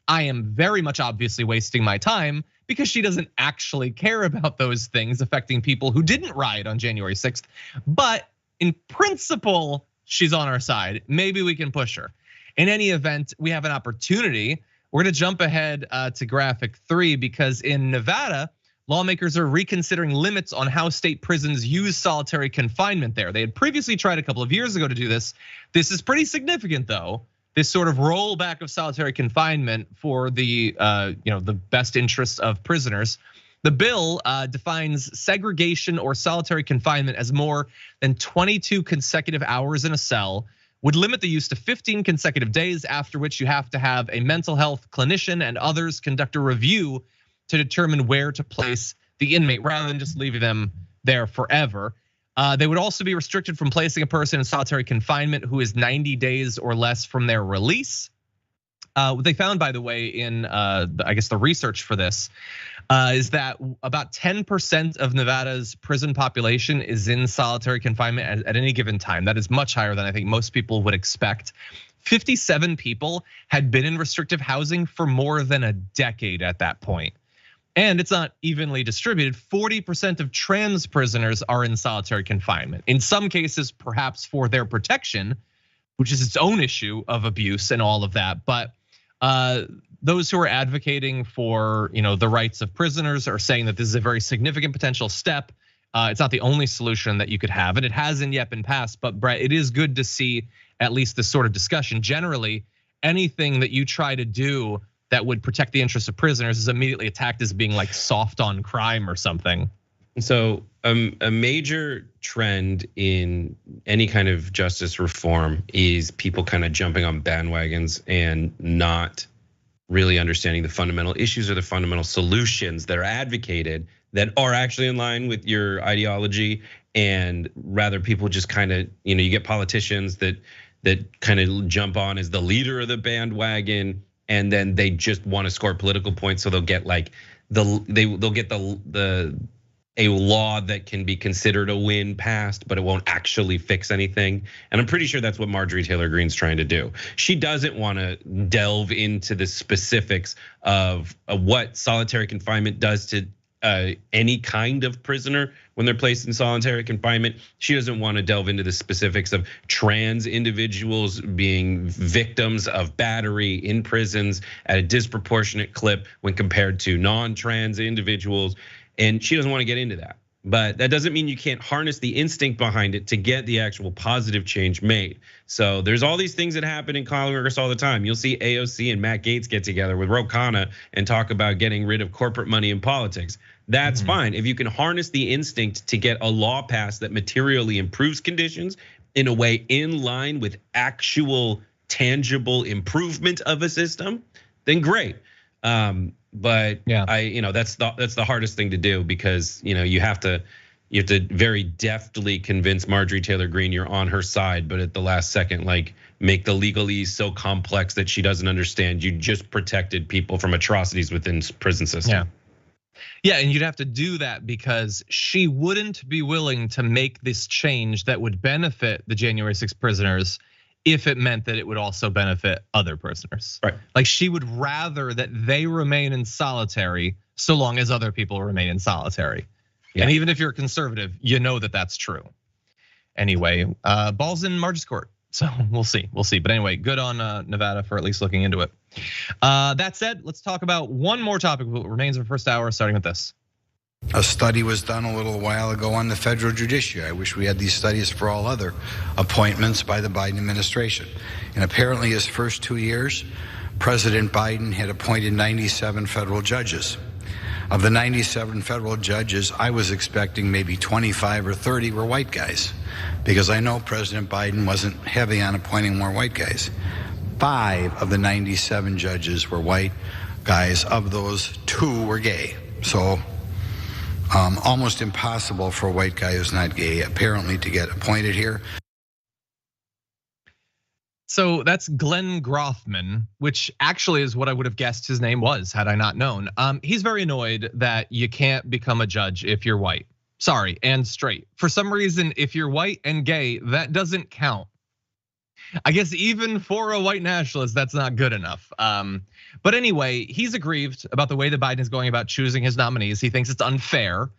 Speaker 1: I am very much obviously wasting my time because she doesn't actually care about those things affecting people who didn't riot on January 6th. But in principle, she's on our side. Maybe we can push her. In any event, we have an opportunity. We're gonna jump ahead to graphic 3 because in Nevada, lawmakers are reconsidering limits on how state prisons use solitary confinement there. They had previously tried a couple of years ago to do this. This is pretty significant though. This sort of rollback of solitary confinement for the the best interests of prisoners. The bill defines segregation or solitary confinement as more than 22 consecutive hours in a cell, would limit the use to 15 consecutive days, after which you have to have a mental health clinician and others conduct a review to determine where to place the inmate rather than just leaving them there forever. They would also be restricted from placing a person in solitary confinement who is 90 days or less from their release. What they found, by the way, in I guess the research for this is that about 10% of Nevada's prison population is in solitary confinement at any given time. That is much higher than I think most people would expect. 57 people had been in restrictive housing for more than a decade at that point. And it's not evenly distributed. 40% of trans prisoners are in solitary confinement. In some cases, perhaps for their protection, which is its own issue of abuse and all of that. But those who are advocating for the rights of prisoners are saying that this is a very significant potential step. It's not the only solution that you could have, and it hasn't yet been passed. But Brett, it is good to see at least this sort of discussion. Generally, anything that you try to do that would protect the interests of prisoners is immediately attacked as being like soft on crime or something.
Speaker 2: So a major trend in any kind of justice reform is people kind of jumping on bandwagons and not really understanding the fundamental issues or the fundamental solutions that are advocated that are actually in line with your ideology. And rather people just kind of, you get politicians that kind of jump on as the leader of the bandwagon, and then they just want to score political points, so they'll get like they'll get a law that can be considered a win passed, but it won't actually fix anything. And I'm pretty sure that's what Marjorie Taylor Greene's trying to do. She doesn't want to delve into the specifics of what solitary confinement does to any kind of prisoner when they're placed in solitary confinement. She doesn't want to delve into the specifics of trans individuals being victims of battery in prisons at a disproportionate clip when compared to non-trans individuals. And she doesn't want to get into that. But that doesn't mean you can't harness the instinct behind it to get the actual positive change made. So there's all these things that happen in Congress all the time. You'll see AOC and Matt Gaetz get together with Ro Khanna and talk about getting rid of corporate money in politics. That's fine. If you can harness the instinct to get a law passed that materially improves conditions in a way in line with actual tangible improvement of a system, then great. But yeah, that's the hardest thing to do, because you have to very deftly convince Marjorie Taylor Greene you're on her side, but at the last second, like, make the legalese so complex that she doesn't understand you just protected people from atrocities within prison system.
Speaker 1: Yeah, and you'd have to do that because she wouldn't be willing to make this change that would benefit the January 6th prisoners if it meant that it would also benefit other prisoners.
Speaker 2: Right.
Speaker 1: Like, she would rather that they remain in solitary so long as other people remain in solitary. Yeah. And even if you're a conservative, you know that that's true. Anyway, ball's in Marge's court. So we'll see. But anyway, good on Nevada for at least looking into it. That said, let's talk about one more topic that remains in the first hour, starting with this.
Speaker 13: A study was done a little while ago on the federal judiciary. I wish we had these studies for all other appointments by the Biden administration. And apparently his first 2 years, President Biden had appointed 97 federal judges. Of the 97 federal judges, I was expecting maybe 25 or 30 were white guys, because I know President Biden wasn't heavy on appointing more white guys. 5 of the 97 judges were white guys. Of those, 2 were gay. So almost impossible for a white guy who's not gay, apparently, to get appointed here.
Speaker 1: So that's Glenn Grothman, which actually is what I would have guessed his name was had I not known. He's very annoyed that you can't become a judge if you're white. Sorry, and straight. For some reason, if you're white and gay, that doesn't count. I guess even for a white nationalist, that's not good enough. But anyway, he's aggrieved about the way that Biden is going about choosing his nominees. He thinks it's unfair.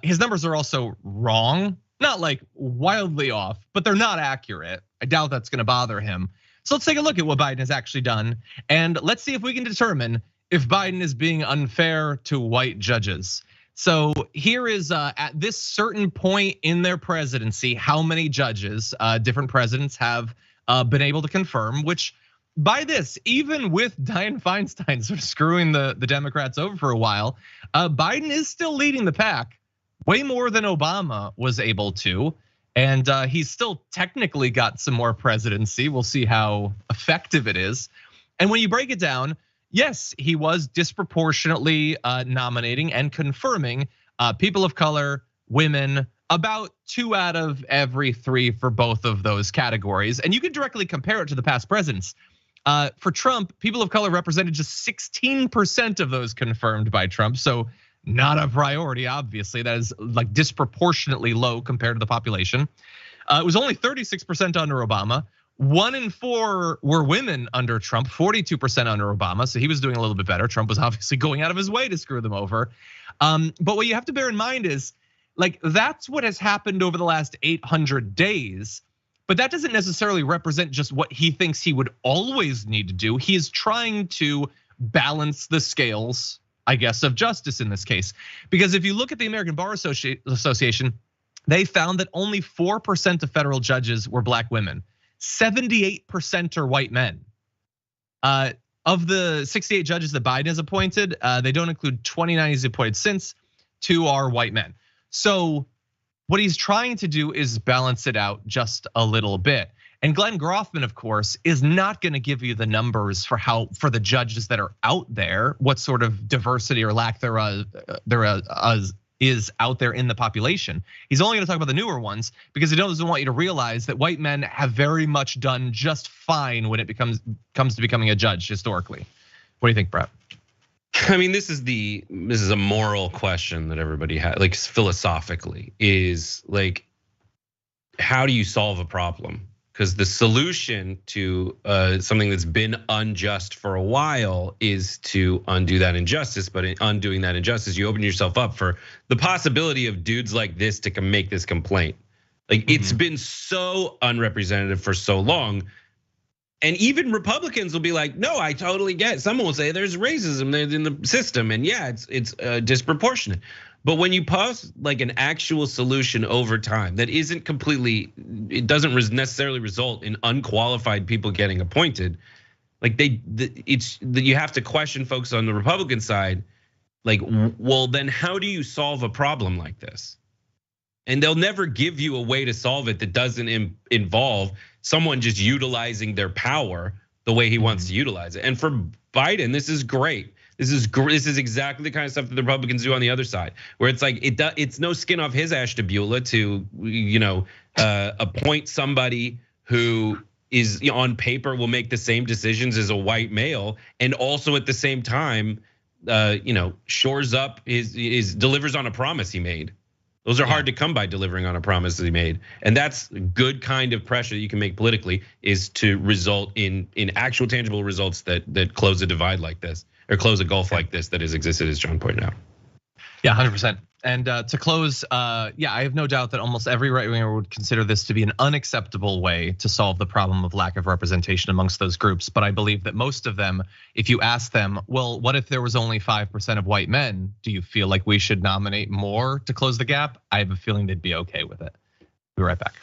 Speaker 1: His numbers are also wrong, not like wildly off, but they're not accurate. I doubt that's gonna bother him. So let's take a look at what Biden has actually done. And let's see if we can determine if Biden is being unfair to white judges. So here is at this certain point in their presidency, how many judges different presidents have been able to confirm, which by this, even with Dianne Feinstein sort of screwing the Democrats over for a while, Biden is still leading the pack way more than Obama was able to. And he's still technically got some more presidency. We'll see how effective it is. And when you break it down, yes, he was disproportionately nominating and confirming people of color, women, about 2 out of every 3 for both of those categories. And you can directly compare it to the past presidents. For Trump, people of color represented just 16% of those confirmed by Trump. So not a priority, obviously. That is like disproportionately low compared to the population. It was only 36% under Obama. 1 in 4 were women under Trump, 42% under Obama. So he was doing a little bit better. Trump was obviously going out of his way to screw them over. But what you have to bear in mind is, like, that's what has happened over the last 800 days. But that doesn't necessarily represent just what he thinks he would always need to do. He is trying to balance the scales, I guess, of justice in this case. Because if you look at the American Bar Association, they found that only 4% of federal judges were black women. 78% are white men. Of the 68 judges that Biden has appointed, they don't include 29 he's appointed since, 2 are white men. So what he's trying to do is balance it out just a little bit. And Glenn Groffman, of course, is not going to give you the numbers for the judges that are out there, what sort of diversity or lack there is out there in the population. He's only going to talk about the newer ones because he doesn't want you to realize that white men have very much done just fine when it comes to becoming a judge historically. What do you think, Brett?
Speaker 2: I mean, this is a moral question that everybody has, like philosophically, is like, how do you solve a problem? Because the solution to something that's been unjust for a while is to undo that injustice. But in undoing that injustice, you open yourself up for the possibility of dudes like this to make this complaint. Like it's been so unrepresentative for so long. And even Republicans will be like, no, I totally get it. Someone will say there's racism in the system, and yeah, it's disproportionate. But when you pose like an actual solution over time that isn't completely, it doesn't necessarily result in unqualified people getting appointed, like you have to question folks on the Republican side, like, well, then how do you solve a problem like this? And they'll never give you a way to solve it that doesn't involve someone just utilizing their power the way he wants to utilize it. And for Biden, this is great. This is exactly the kind of stuff that the Republicans do on the other side, where it's like it's no skin off his ash to Beulah to appoint somebody who is on paper will make the same decisions as a white male, and also at the same time, shores up his delivers on a promise he made. Those are hard to come by, delivering on a promise that he made. And that's good kind of pressure that you can make politically, is to result in actual tangible results that close a divide like this, or close a gulf like this that has existed, as John pointed out.
Speaker 1: Yeah, 100%. And to close, I have no doubt that almost every right winger would consider this to be an unacceptable way to solve the problem of lack of representation amongst those groups. But I believe that most of them, if you ask them, well, what if there was only 5% of white men? Do you feel like we should nominate more to close the gap? I have a feeling they'd be okay with it. Be right back.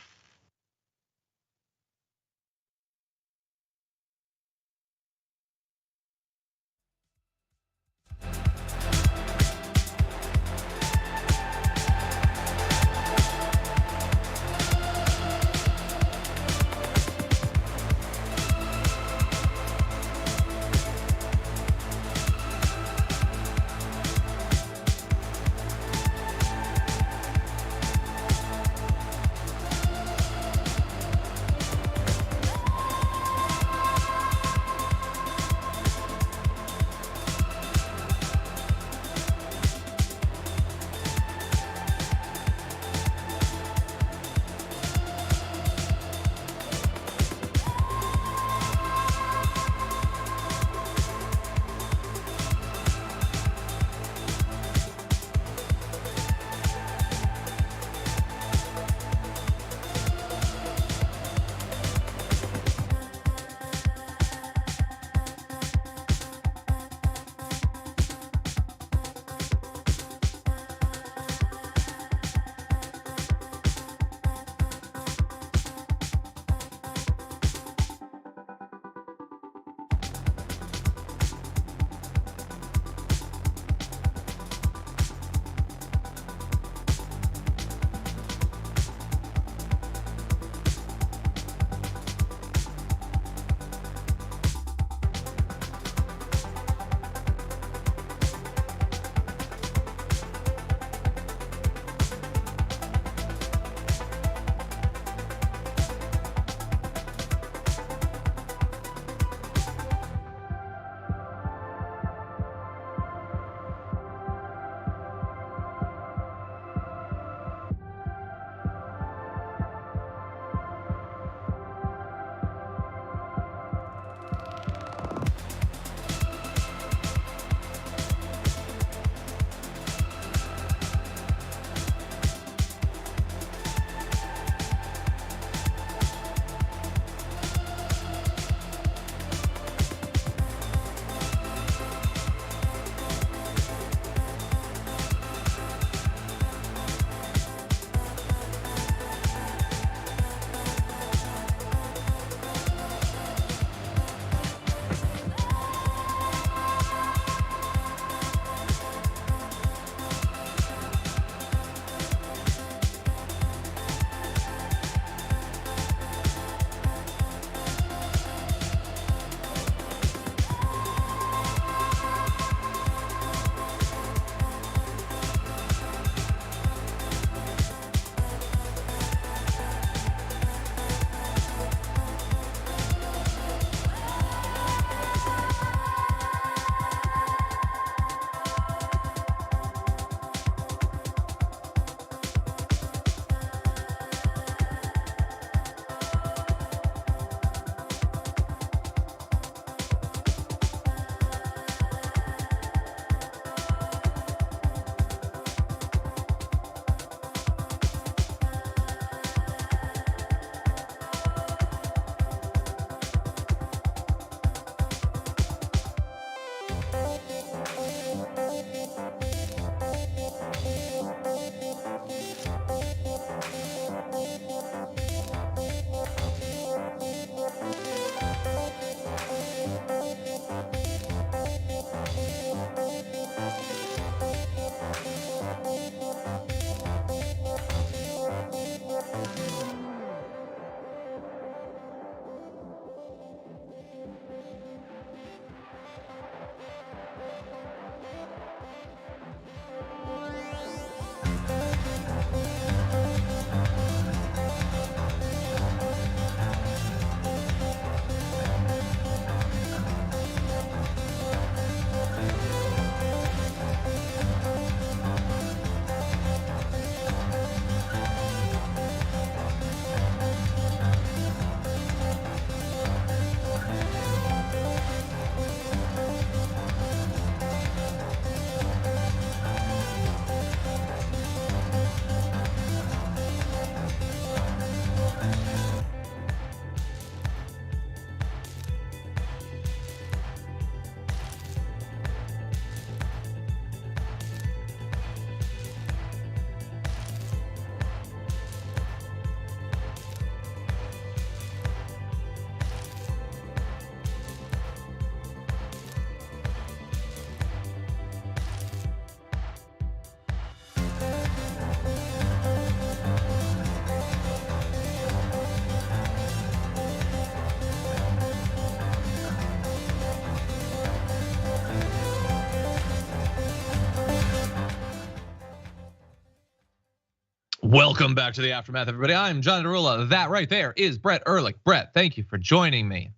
Speaker 1: Welcome back to the Aftermath, everybody. I'm John Iadarola. That right there is Brett Erlich. Brett, thank you for joining me.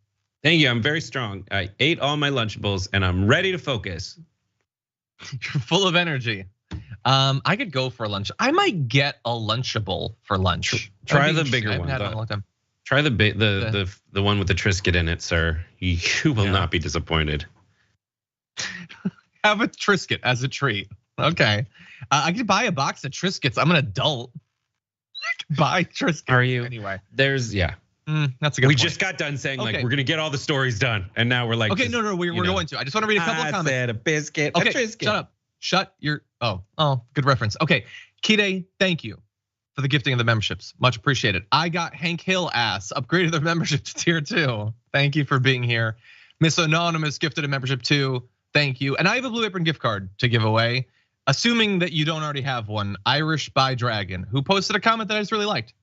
Speaker 2: Thank you. I'm very strong. I ate all my Lunchables and I'm ready to focus.
Speaker 1: You're full of energy. I could go for lunch. I might get a Lunchable for lunch.
Speaker 2: Try the bigger one.
Speaker 1: Had it in a long time.
Speaker 2: Try the one with the Triscuit in it, sir. You will not be disappointed.
Speaker 1: Have a Triscuit as a treat. Okay, I could buy a box of Triscuits. I'm an adult. I could buy Triscuits.
Speaker 2: Are you?
Speaker 1: Anyway,
Speaker 2: that's
Speaker 1: a good
Speaker 2: We
Speaker 1: point.
Speaker 2: just got done saying like we're gonna get all the stories done, and now we're like,
Speaker 1: okay, no, we're going to. I just want to read a couple of comments.
Speaker 2: I said a biscuit.
Speaker 1: Okay,
Speaker 2: a Triscuit.
Speaker 1: shut up. Shut your. Oh, good reference. Okay, Kide, thank you for the gifting of the memberships. Much appreciated. I got Hank Hill ass upgraded their membership to tier 2. Thank you for being here. Miss Anonymous gifted a membership too. Thank you. And I have a Blue Apron gift card to give away. Assuming that you don't already have one, Irish by Dragon, who posted a comment that I just really liked,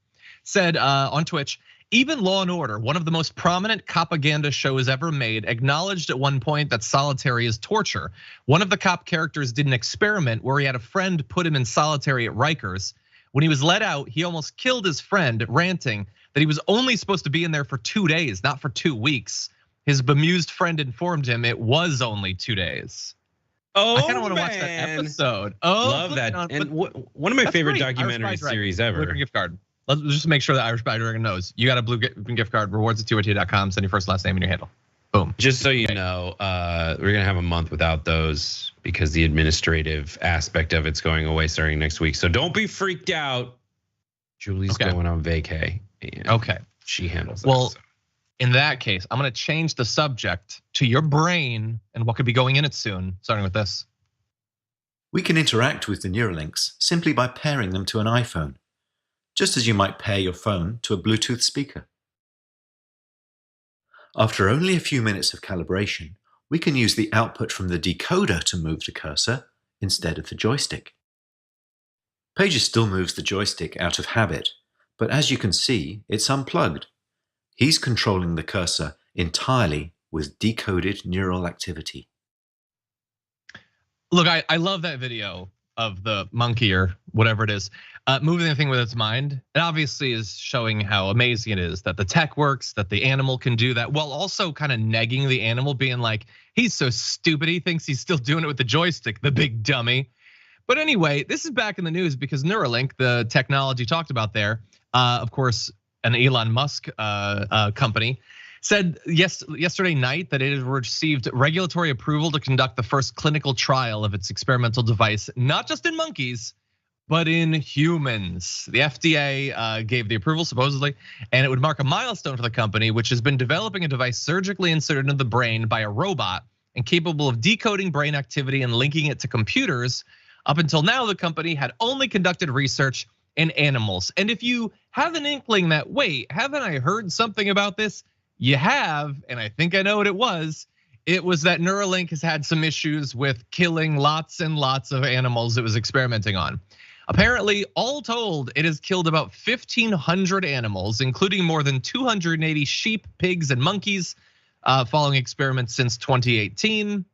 Speaker 1: said on Twitch, even Law and Order, one of the most prominent propaganda shows ever made, acknowledged at one point that solitary is torture. One of the cop characters did an experiment where he had a friend put him in solitary at Rikers. When he was let out, he almost killed his friend, ranting that he was only supposed to be in there for 2 days, not for 2 weeks. His bemused friend informed him it was only 2 days.
Speaker 2: Oh,
Speaker 1: I kind of want to watch that episode. Oh,
Speaker 2: love that! And one of my favorite documentary series ever.
Speaker 1: Blue gift card. Let's just make sure that Irish by Dragon knows you got a Blue gift card. Rewards@tyt.com. Send your first, last name and your handle. Boom.
Speaker 2: Just so you know, we're gonna have a month without those because the administrative aspect of it's going away starting next week. So don't be freaked out. Julie's going on vacay.
Speaker 1: Okay.
Speaker 2: She handles that.
Speaker 1: Well, in that case, I'm gonna change the subject to your brain and what could be going in it soon, starting with this.
Speaker 14: We can interact with the Neuralinks simply by pairing them to an iPhone, just as you might pair your phone to a Bluetooth speaker. After only a few minutes of calibration, we can use the output from the decoder to move the cursor instead of the joystick. Pages still moves the joystick out of habit, but as you can see, it's unplugged. He's controlling the cursor entirely with decoded neural activity.
Speaker 1: Look, I love that video of the monkey or whatever it is, moving the thing with its mind. It obviously is showing how amazing it is that the tech works, that the animal can do that, while also kind of negging the animal, being like, he's so stupid, he thinks he's still doing it with the joystick, the big dummy. But anyway, this is back in the news because Neuralink, the technology talked about there, of course, an Elon Musk company, said yesterday night that it had received regulatory approval to conduct the first clinical trial of its experimental device, not just in monkeys, but in humans. The FDA gave the approval supposedly, and it would mark a milestone for the company, which has been developing a device surgically inserted into the brain by a robot and capable of decoding brain activity and linking it to computers. Up until now, the company had only conducted research in animals. And if you have an inkling that, wait, haven't I heard something about this? You have, and I think I know what it was. It was that Neuralink has had some issues with killing lots and lots of animals it was experimenting on. Apparently, all told, it has killed about 1,500 animals, including more than 280 sheep, pigs, and monkeys, following experiments since 2018.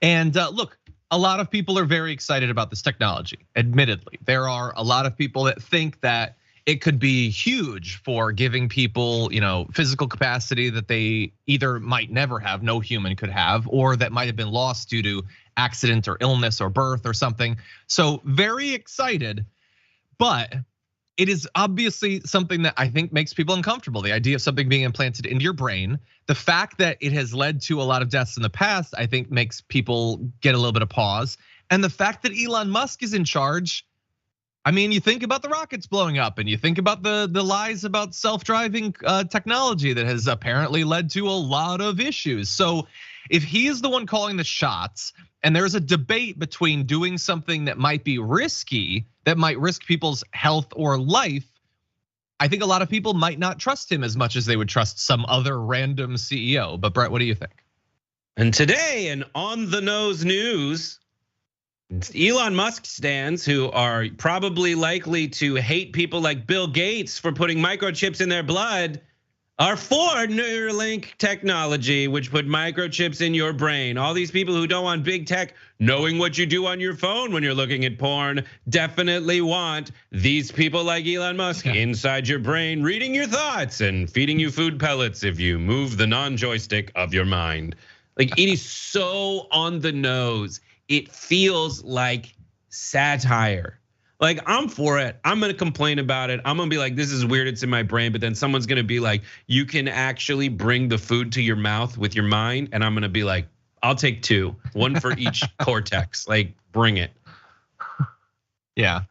Speaker 1: And look, a lot of people are very excited about this technology, admittedly. There are a lot of people that think that it could be huge for giving people, physical capacity that they either might never have, no human could have, or that might have been lost due to accident or illness or birth or something. So very excited, but it is obviously something that I think makes people uncomfortable. The idea of something being implanted into your brain, the fact that it has led to a lot of deaths in the past, I think makes people get a little bit of pause. And the fact that Elon Musk is in charge, I mean, you think about the rockets blowing up and you think about the lies about self-driving technology that has apparently led to a lot of issues. So if he is the one calling the shots and there's a debate between doing something that might be risky, that might risk people's health or life, I think a lot of people might not trust him as much as they would trust some other random CEO. But Brett, what do you think?
Speaker 2: And today in On the Nose news, Elon Musk stands who are probably likely to hate people like Bill Gates for putting microchips in their blood are for Neuralink technology, which put microchips in your brain. All these people who don't want big tech knowing what you do on your phone when you're looking at porn definitely want these people like Elon Musk inside your brain, reading your thoughts and feeding you food pellets if you move the non-joystick of your mind. Like, it is so on the nose. It feels like satire. Like, I'm for it. I'm gonna complain about it. I'm gonna be like, this is weird, it's in my brain. But then someone's gonna be like, you can actually bring the food to your mouth with your mind. And I'm gonna be like, I'll take 2, 1 for each cortex. Like, bring it.
Speaker 1: Yeah,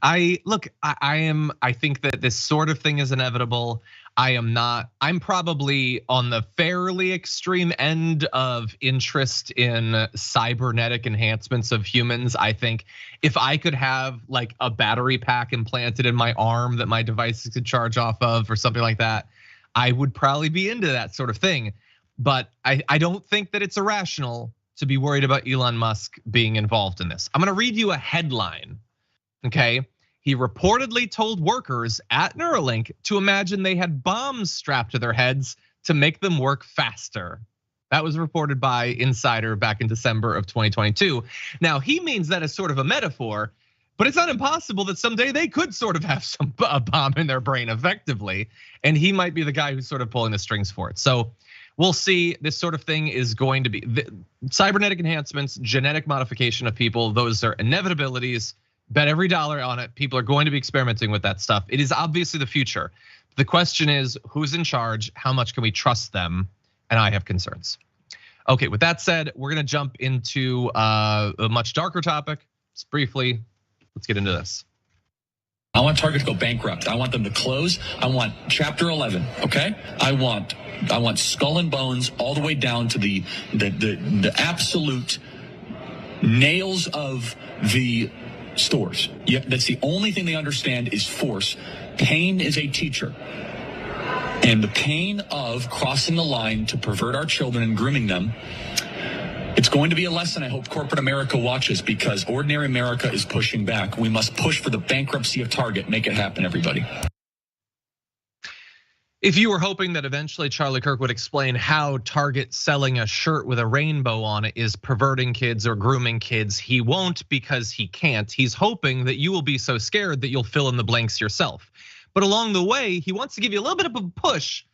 Speaker 1: I think that this sort of thing is inevitable. I'm probably on the fairly extreme end of interest in cybernetic enhancements of humans. I think if I could have like a battery pack implanted in my arm that my devices could charge off of or something like that, I would probably be into that sort of thing. But I don't think that it's irrational to be worried about Elon Musk being involved in this. I'm gonna read you a headline, okay? He reportedly told workers at Neuralink to imagine they had bombs strapped to their heads to make them work faster. That was reported by Insider back in December of 2022. Now, he means that as sort of a metaphor, but it's not impossible that someday they could sort of have a bomb in their brain effectively. And he might be the guy who's sort of pulling the strings for it. So we'll see. This sort of thing is going to be cybernetic enhancements, genetic modification of people. Those are inevitabilities. Bet every dollar on it. People are going to be experimenting with that stuff. It is obviously the future. The question is, who's in charge? How much can we trust them? And I have concerns. Okay, with that said, we're gonna jump into a much darker topic. Just briefly, let's get into this.
Speaker 15: I want Target to go bankrupt. I want them to close. I want Chapter 11. Okay, I want skull and bones all the way down to the absolute nails of the stores. Yep, that's the only thing they understand is force. Pain is a teacher. And the pain of crossing the line to pervert our children and grooming them, it's going to be a lesson I hope corporate America watches, because ordinary America is pushing back. We must push for the bankruptcy of Target. Make it happen, everybody.
Speaker 1: If you were hoping that eventually Charlie Kirk would explain how Target selling a shirt with a rainbow on it is perverting kids or grooming kids, he won't, because he can't. He's hoping that you will be so scared that you'll fill in the blanks yourself. But along the way, he wants to give you a little bit of a push,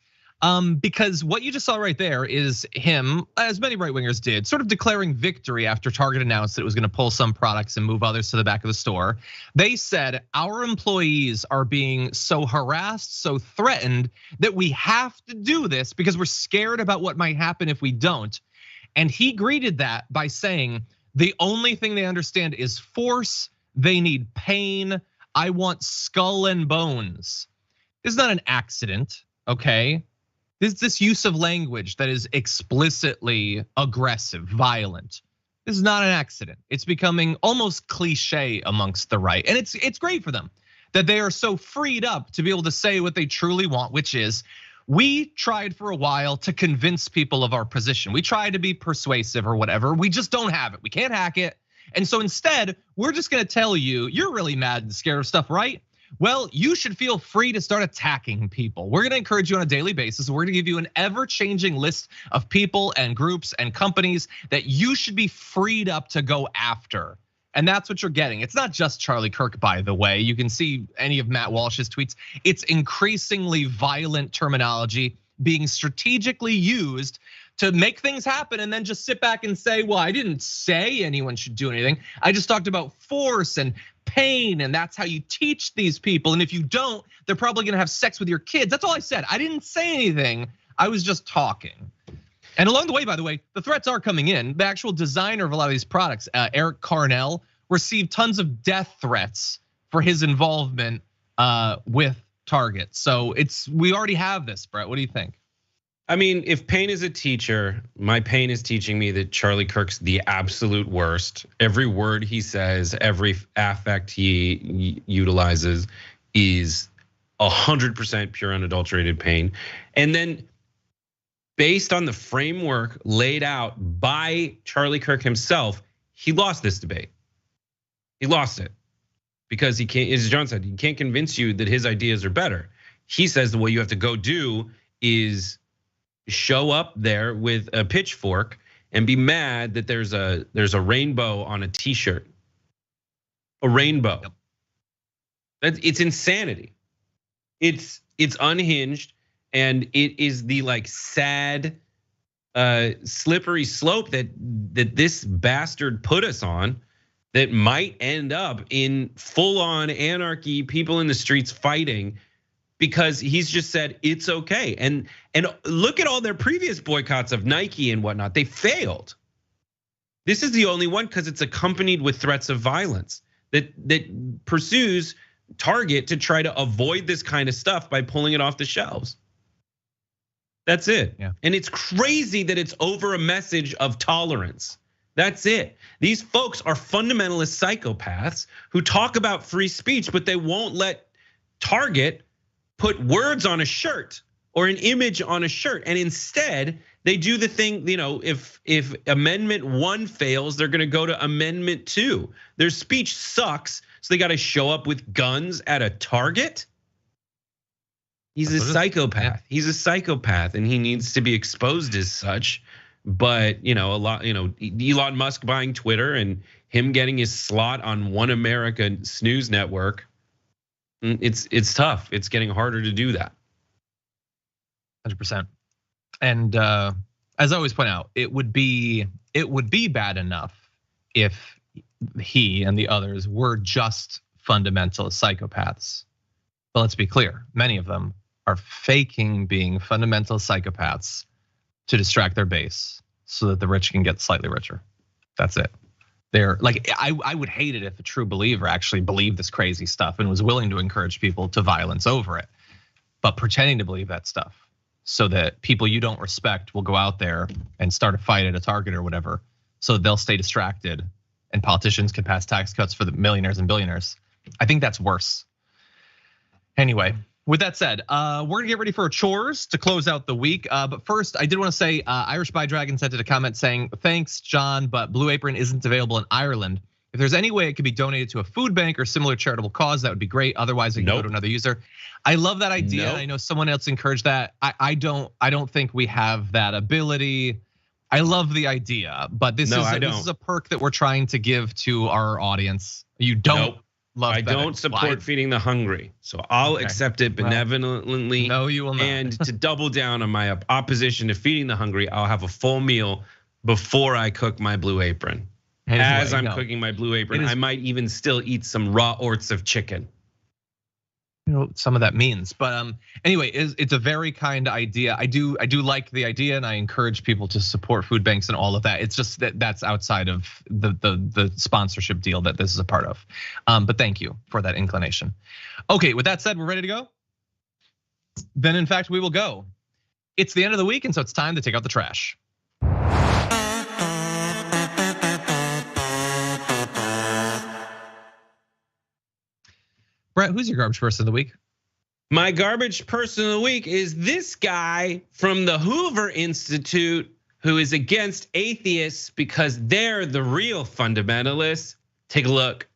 Speaker 1: because what you just saw right there is him, as many right-wingers did, sort of declaring victory after Target announced that it was gonna pull some products and move others to the back of the store. They said, our employees are being so harassed, so threatened, that we have to do this because we're scared about what might happen if we don't. And he greeted that by saying, the only thing they understand is force, they need pain, I want skull and bones. This is not an accident, okay? This use of language that is explicitly aggressive, violent. This is not an accident. It's becoming almost cliche amongst the right. And it's great for them that they are so freed up to be able to say what they truly want, which is, we tried for a while to convince people of our position. We tried to be persuasive or whatever. We just don't have it. We can't hack it. And so instead, we're just gonna tell you, you're really mad and scared of stuff, right? Well, you should feel free to start attacking people. We're gonna encourage you on a daily basis. We're gonna give you an ever-changing list of people and groups and companies that you should be freed up to go after. And that's what you're getting. It's not just Charlie Kirk, by the way. You can see any of Matt Walsh's tweets. It's increasingly violent terminology being strategically used to make things happen and then just sit back and say, well, I didn't say anyone should do anything. I just talked about force and pain, and that's how you teach these people. And if you don't, they're probably gonna have sex with your kids. That's all I said. I didn't say anything. I was just talking. And along the way, by the way, the threats are coming in. The actual designer of a lot of these products, Eric Carnell, received tons of death threats for his involvement with Target. So we already have this, Brett. What do you think?
Speaker 2: I mean, if pain is a teacher, my pain is teaching me that Charlie Kirk's the absolute worst. Every word he says, every affect he utilizes is 100% pure unadulterated pain. And then based on the framework laid out by Charlie Kirk himself, he lost this debate. He lost it because he can't, as John said, he can't convince you that his ideas are better. He says, well, you have to go do is show up there with a pitchfork and be mad that there's a rainbow on a t-shirt. A rainbow. It's insanity. It's unhinged, and it is the like sad slippery slope that this bastard put us on, that might end up in full-on anarchy, people in the streets fighting, because he's just said it's okay. And look at all their previous boycotts of Nike and whatnot. They failed. This is the only one because it's accompanied with threats of violence that pursues Target to try to avoid this kind of stuff by pulling it off the shelves. That's it.
Speaker 1: Yeah.
Speaker 2: And it's crazy that it's over a message of tolerance. That's it. These folks are fundamentalist psychopaths who talk about free speech, but they won't let Target put words on a shirt or an image on a shirt. And instead, they do the thing, if Amendment 1 fails, they're gonna go to Amendment 2. Their speech sucks, so they gotta show up with guns at a Target. He's a psychopath. He's a psychopath, and he needs to be exposed as such. But Elon Musk buying Twitter and him getting his slot on One America Snooze Network, it's tough. It's getting harder to do that.
Speaker 1: 100%. And as I always point out, it would be bad enough if he and the others were just fundamentalist psychopaths. But let's be clear, many of them are faking being fundamentalist psychopaths to distract their base so that the rich can get slightly richer. That's it. They're like, I would hate it if a true believer actually believed this crazy stuff and was willing to encourage people to violence over it. But pretending to believe that stuff so that people you don't respect will go out there and start a fight at a Target or whatever, so they'll stay distracted and politicians can pass tax cuts for the millionaires and billionaires. I think that's worse. Anyway, with that said, we're gonna get ready for chores to close out the week. But first, I did want to say, Irish by Dragon sent in a comment saying, "Thanks, John, but Blue Apron isn't available in Ireland. If there's any way it could be donated to a food bank or similar charitable cause, that would be great. Otherwise, it can go to another user." I love that idea. I know someone else encouraged that. I don't think we have that ability. I love the idea, but this is a perk that we're trying to give to our audience. You don't.
Speaker 2: I don't support feeding the hungry, so I'll accept it benevolently.
Speaker 1: No, you will not.
Speaker 2: And to double down on my opposition to feeding the hungry, I'll have a full meal before I cook my Blue Apron. As I'm cooking my Blue Apron, I might even still eat some raw orts of chicken.
Speaker 1: You know what some of that means, but anyway, it's a very kind idea. I do like the idea, and I encourage people to support food banks and all of that. It's just that's outside of the sponsorship deal that this is a part of. But thank you for that inclination. Okay, with that said, we're ready to go. Then, in fact, we will go. It's the end of the week, and so it's time to take out the trash. Brett, who's your garbage person of the week?
Speaker 2: My garbage person of the week is this guy from the Hoover Institute who is against atheists because they're the real fundamentalists. Take a look.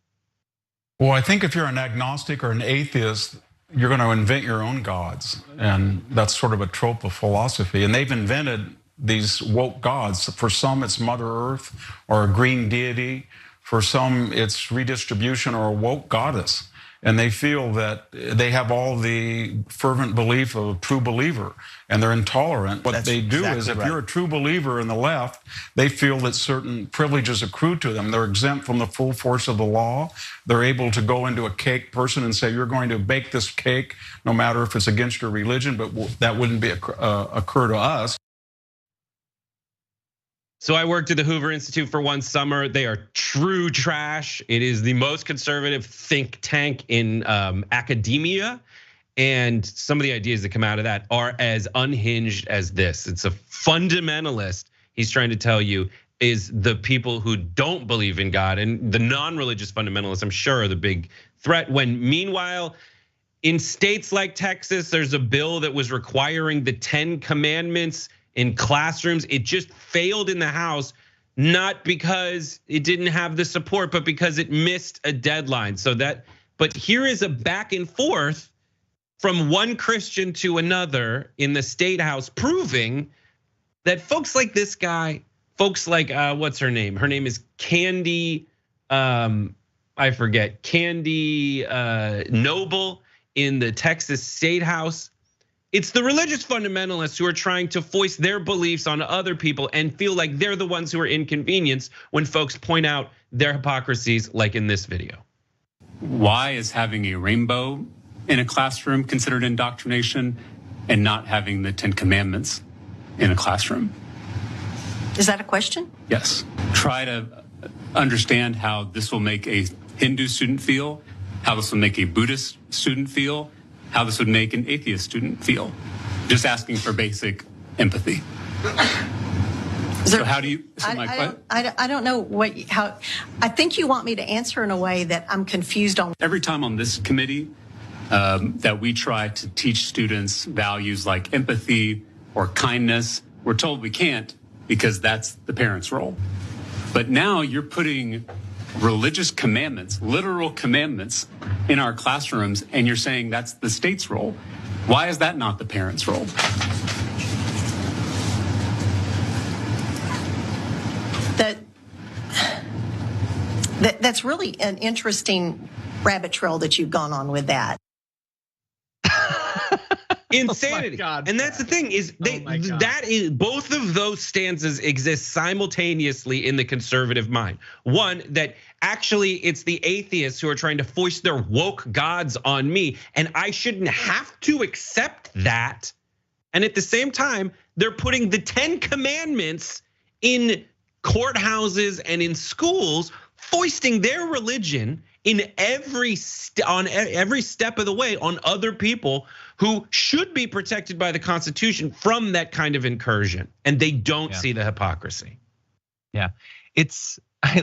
Speaker 16: Well, I think if you're an agnostic or an atheist, you're going to invent your own gods. And that's sort of a trope of philosophy. And they've invented these woke gods. For some, it's Mother Earth or a green deity. For some, it's redistribution or a woke goddess. And they feel that they have all the fervent belief of a true believer, and they're intolerant. What they do is, if you're a true believer in the left, they feel that certain privileges accrue to them. They're exempt from the full force of the law. They're able to go into a cake person and say, you're going to bake this cake, no matter if it's against your religion, but that wouldn't be occur to us.
Speaker 2: So I worked at the Hoover Institute for one summer. They are true trash. It is the most conservative think tank in academia. And some of the ideas that come out of that are as unhinged as this. It's a fundamentalist, he's trying to tell you, is the people who don't believe in God. And the non-religious fundamentalists, I'm sure, are the big threat. When meanwhile, in states like Texas, there's a bill that was requiring the 10 commandments in classrooms. It just failed in the House, not because it didn't have the support, but because it missed a deadline. But here is a back and forth from one Christian to another in the state house, proving that folks like this guy, folks like, what's her name? Her name is Candy, I forget, Candy Noble in the Texas State House. It's the religious fundamentalists who are trying to foist their beliefs on other people and feel like they're the ones who are inconvenienced when folks point out their hypocrisies, like in this video.
Speaker 17: Why is having a rainbow in a classroom considered indoctrination and not having the 10 Commandments in a classroom?
Speaker 18: Is that a question?
Speaker 17: Yes. Try to understand how this will make a Hindu student feel, how this will make a Buddhist student feel, how this would make an atheist student feel. Just asking for basic empathy. So how do you? So
Speaker 18: I don't know how. I think you want me to answer in a way that I'm confused on.
Speaker 17: Every time on this committee that we try to teach students values like empathy or kindness, we're told we can't because that's the parents' role. But now you're putting religious commandments, literal commandments in our classrooms, and you're saying that's the state's role. Why is that not the parents' role?
Speaker 18: That's really an interesting rabbit trail that you've gone on with that.
Speaker 2: Insanity. And that's the thing is that is both of those stances exist simultaneously in the conservative mind. One, that actually it's the atheists who are trying to foist their woke gods on me, and I shouldn't have to accept that. And at the same time, they're putting the 10 Commandments in courthouses and in schools, foisting their religion in every step of the way on other people who should be protected by the Constitution from that kind of incursion, and they don't see the hypocrisy.
Speaker 1: Yeah,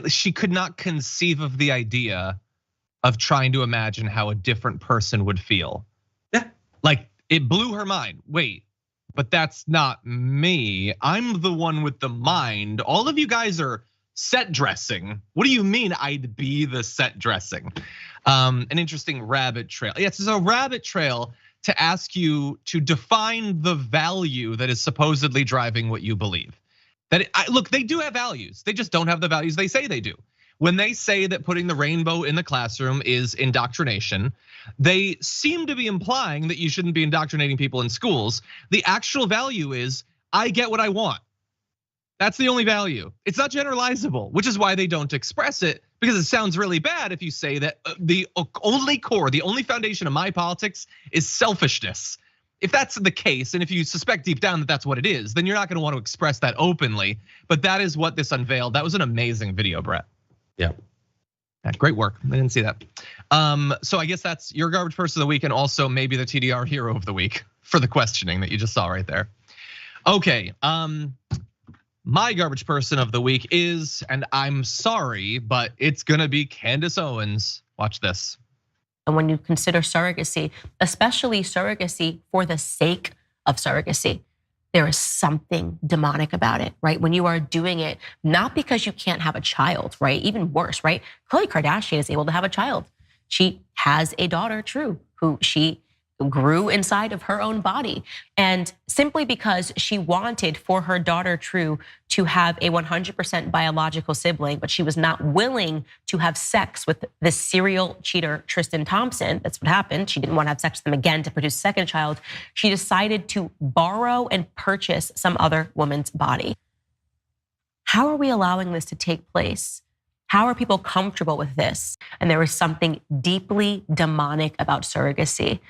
Speaker 1: she could not conceive of the idea of trying to imagine how a different person would feel.
Speaker 2: Yeah,
Speaker 1: like it blew her mind. Wait, but that's not me. I'm the one with the mind. All of you guys are set dressing. What do you mean I'd be the set dressing? An interesting rabbit trail. Yes, it's a rabbit trail to ask you to define the value that is supposedly driving what you believe. Look, they do have values. They just don't have the values they say they do. When they say that putting the rainbow in the classroom is indoctrination, they seem to be implying that you shouldn't be indoctrinating people in schools. The actual value is I get what I want. That's the only value. It's not generalizable, which is why they don't express it, because it sounds really bad if you say that the only core, the only foundation of my politics is selfishness. If that's the case, and if you suspect deep down that that's what it is, then you're not gonna want to express that openly. But that is what this unveiled. That was an amazing video, Brett.
Speaker 2: Yeah.
Speaker 1: Great work. I didn't see that. So I guess that's your garbage person of the week, and also maybe the TDR hero of the week for the questioning that you just saw right there. Okay. My garbage person of the week is, and I'm sorry, but it's gonna be Candace Owens. Watch this.
Speaker 19: And when you consider surrogacy, especially surrogacy for the sake of surrogacy, there is something demonic about it, right? When you are doing it, not because you can't have a child, right? Even worse, right? Khloe Kardashian is able to have a child. She has a daughter, True, who she grew inside of her own body. And simply because she wanted for her daughter, True, to have a 100% biological sibling, but she was not willing to have sex with the serial cheater, Tristan Thompson. That's what happened. She didn't want to have sex with him again to produce a second child. She decided to borrow and purchase some other woman's body. How are we allowing this to take place? How are people comfortable with this? And there is something deeply demonic about surrogacy.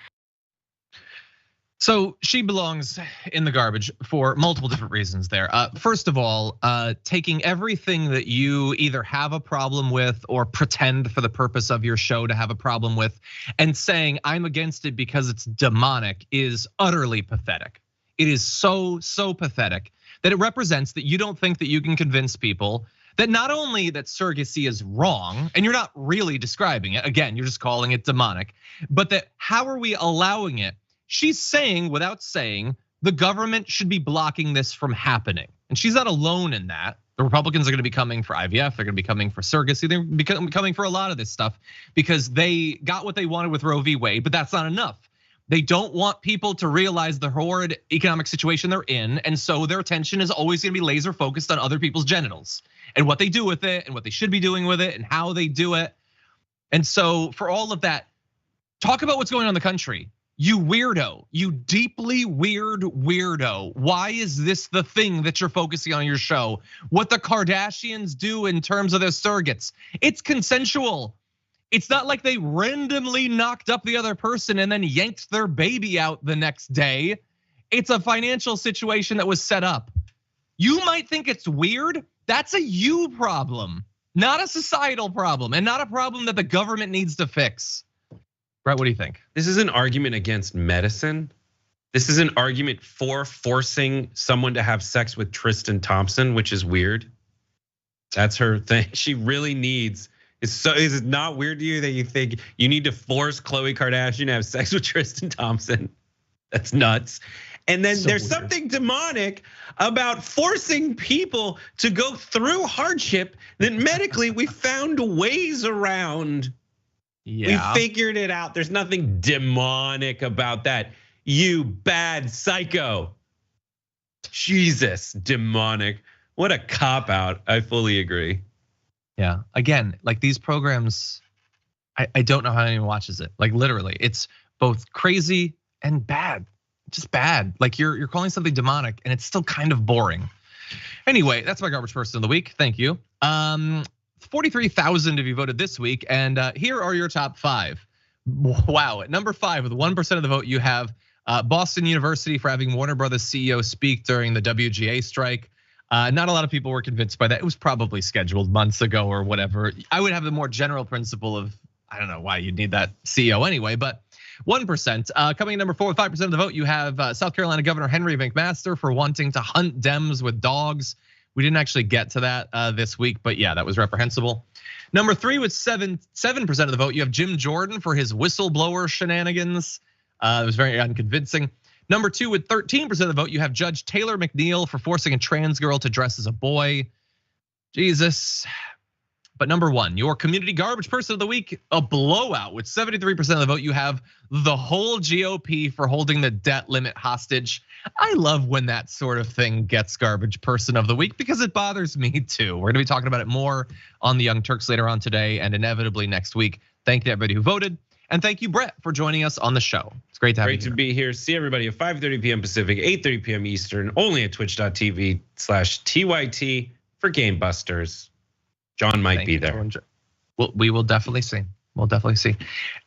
Speaker 1: So she belongs in the garbage for multiple different reasons there. First of all, taking everything that you either have a problem with or pretend for the purpose of your show to have a problem with and saying I'm against it because it's demonic is utterly pathetic. It is so pathetic that it represents that you don't think that you can convince people that not only that surrogacy is wrong, and you're not really describing it, again, you're just calling it demonic, but that how are we allowing it? She's saying, without saying, the government should be blocking this from happening. And she's not alone in that. The Republicans are gonna be coming for IVF, they're gonna be coming for surrogacy, they're coming for a lot of this stuff because they got what they wanted with Roe v. Wade, but that's not enough. They don't want people to realize the horrid economic situation they're in. And so their attention is always gonna be laser focused on other people's genitals and what they do with it and what they should be doing with it and how they do it. And so for all of that, talk about what's going on in the country. You weirdo, you deeply weird weirdo. Why is this the thing that you're focusing on your show? What the Kardashians do in terms of their surrogates. It's consensual. It's not like they randomly knocked up the other person and then yanked their baby out the next day. It's a financial situation that was set up. You might think it's weird. That's a you problem, not a societal problem, and not a problem that the government needs to fix. Brett, what do you think?
Speaker 2: This is an argument against medicine. This is an argument for forcing someone to have sex with Tristan Thompson, which is weird. That's her thing. She really needs. Is it not weird to you that you think you need to force Khloe Kardashian to have sex with Tristan Thompson? That's nuts. And then there's something demonic about forcing people to go through hardship that medically we found ways around.
Speaker 1: Yeah.
Speaker 2: We figured it out. There's nothing demonic about that. You bad psycho. Jesus, demonic. What a cop out. I fully agree.
Speaker 1: Yeah, again, like these programs, I don't know how anyone watches it. Like literally, it's both crazy and bad, just bad. Like you're calling something demonic and it's still kind of boring. Anyway, that's my garbage person of the week. Thank you. 43,000 of you voted this week, and here are your top 5. Wow, at number 5 with 1% of the vote, you have Boston University for having Warner Brothers CEO speak during the WGA strike. Not a lot of people were convinced by that. It was probably scheduled months ago or whatever. I would have the more general principle of, I don't know why you'd need that CEO anyway, but 1%. Coming in number 4 with 5% of the vote, you have South Carolina Governor Henry McMaster for wanting to hunt Dems with dogs. We didn't actually get to that this week, but yeah, that was reprehensible. Number 3 with 7% of the vote, you have Jim Jordan for his whistleblower shenanigans. It was very unconvincing. Number 2 with 13% of the vote, you have Judge Taylor McNeil for forcing a trans girl to dress as a boy. Jesus. But number 1, your community garbage person of the week, a blowout with 73% of the vote. You have the whole GOP for holding the debt limit hostage. I love when that sort of thing gets garbage person of the week because it bothers me too. We're gonna be talking about it more on the Young Turks later on today and inevitably next week. Thank you to everybody who voted. And thank you, Brett, for joining us on the show. It's great to have you here.
Speaker 2: Great to be here. See everybody at 5:30 p.m. Pacific, 8:30 p.m. Eastern, only at twitch.tv/TYT for Game Busters. John might be there.
Speaker 1: Well, we will definitely see. We'll definitely see.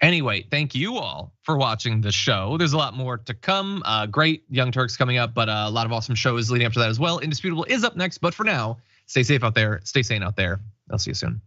Speaker 1: Anyway, thank you all for watching the show. There's a lot more to come. Great Young Turks coming up, but a lot of awesome shows leading up to that as well. Indisputable is up next, but for now, stay safe out there. Stay sane out there. I'll see you soon.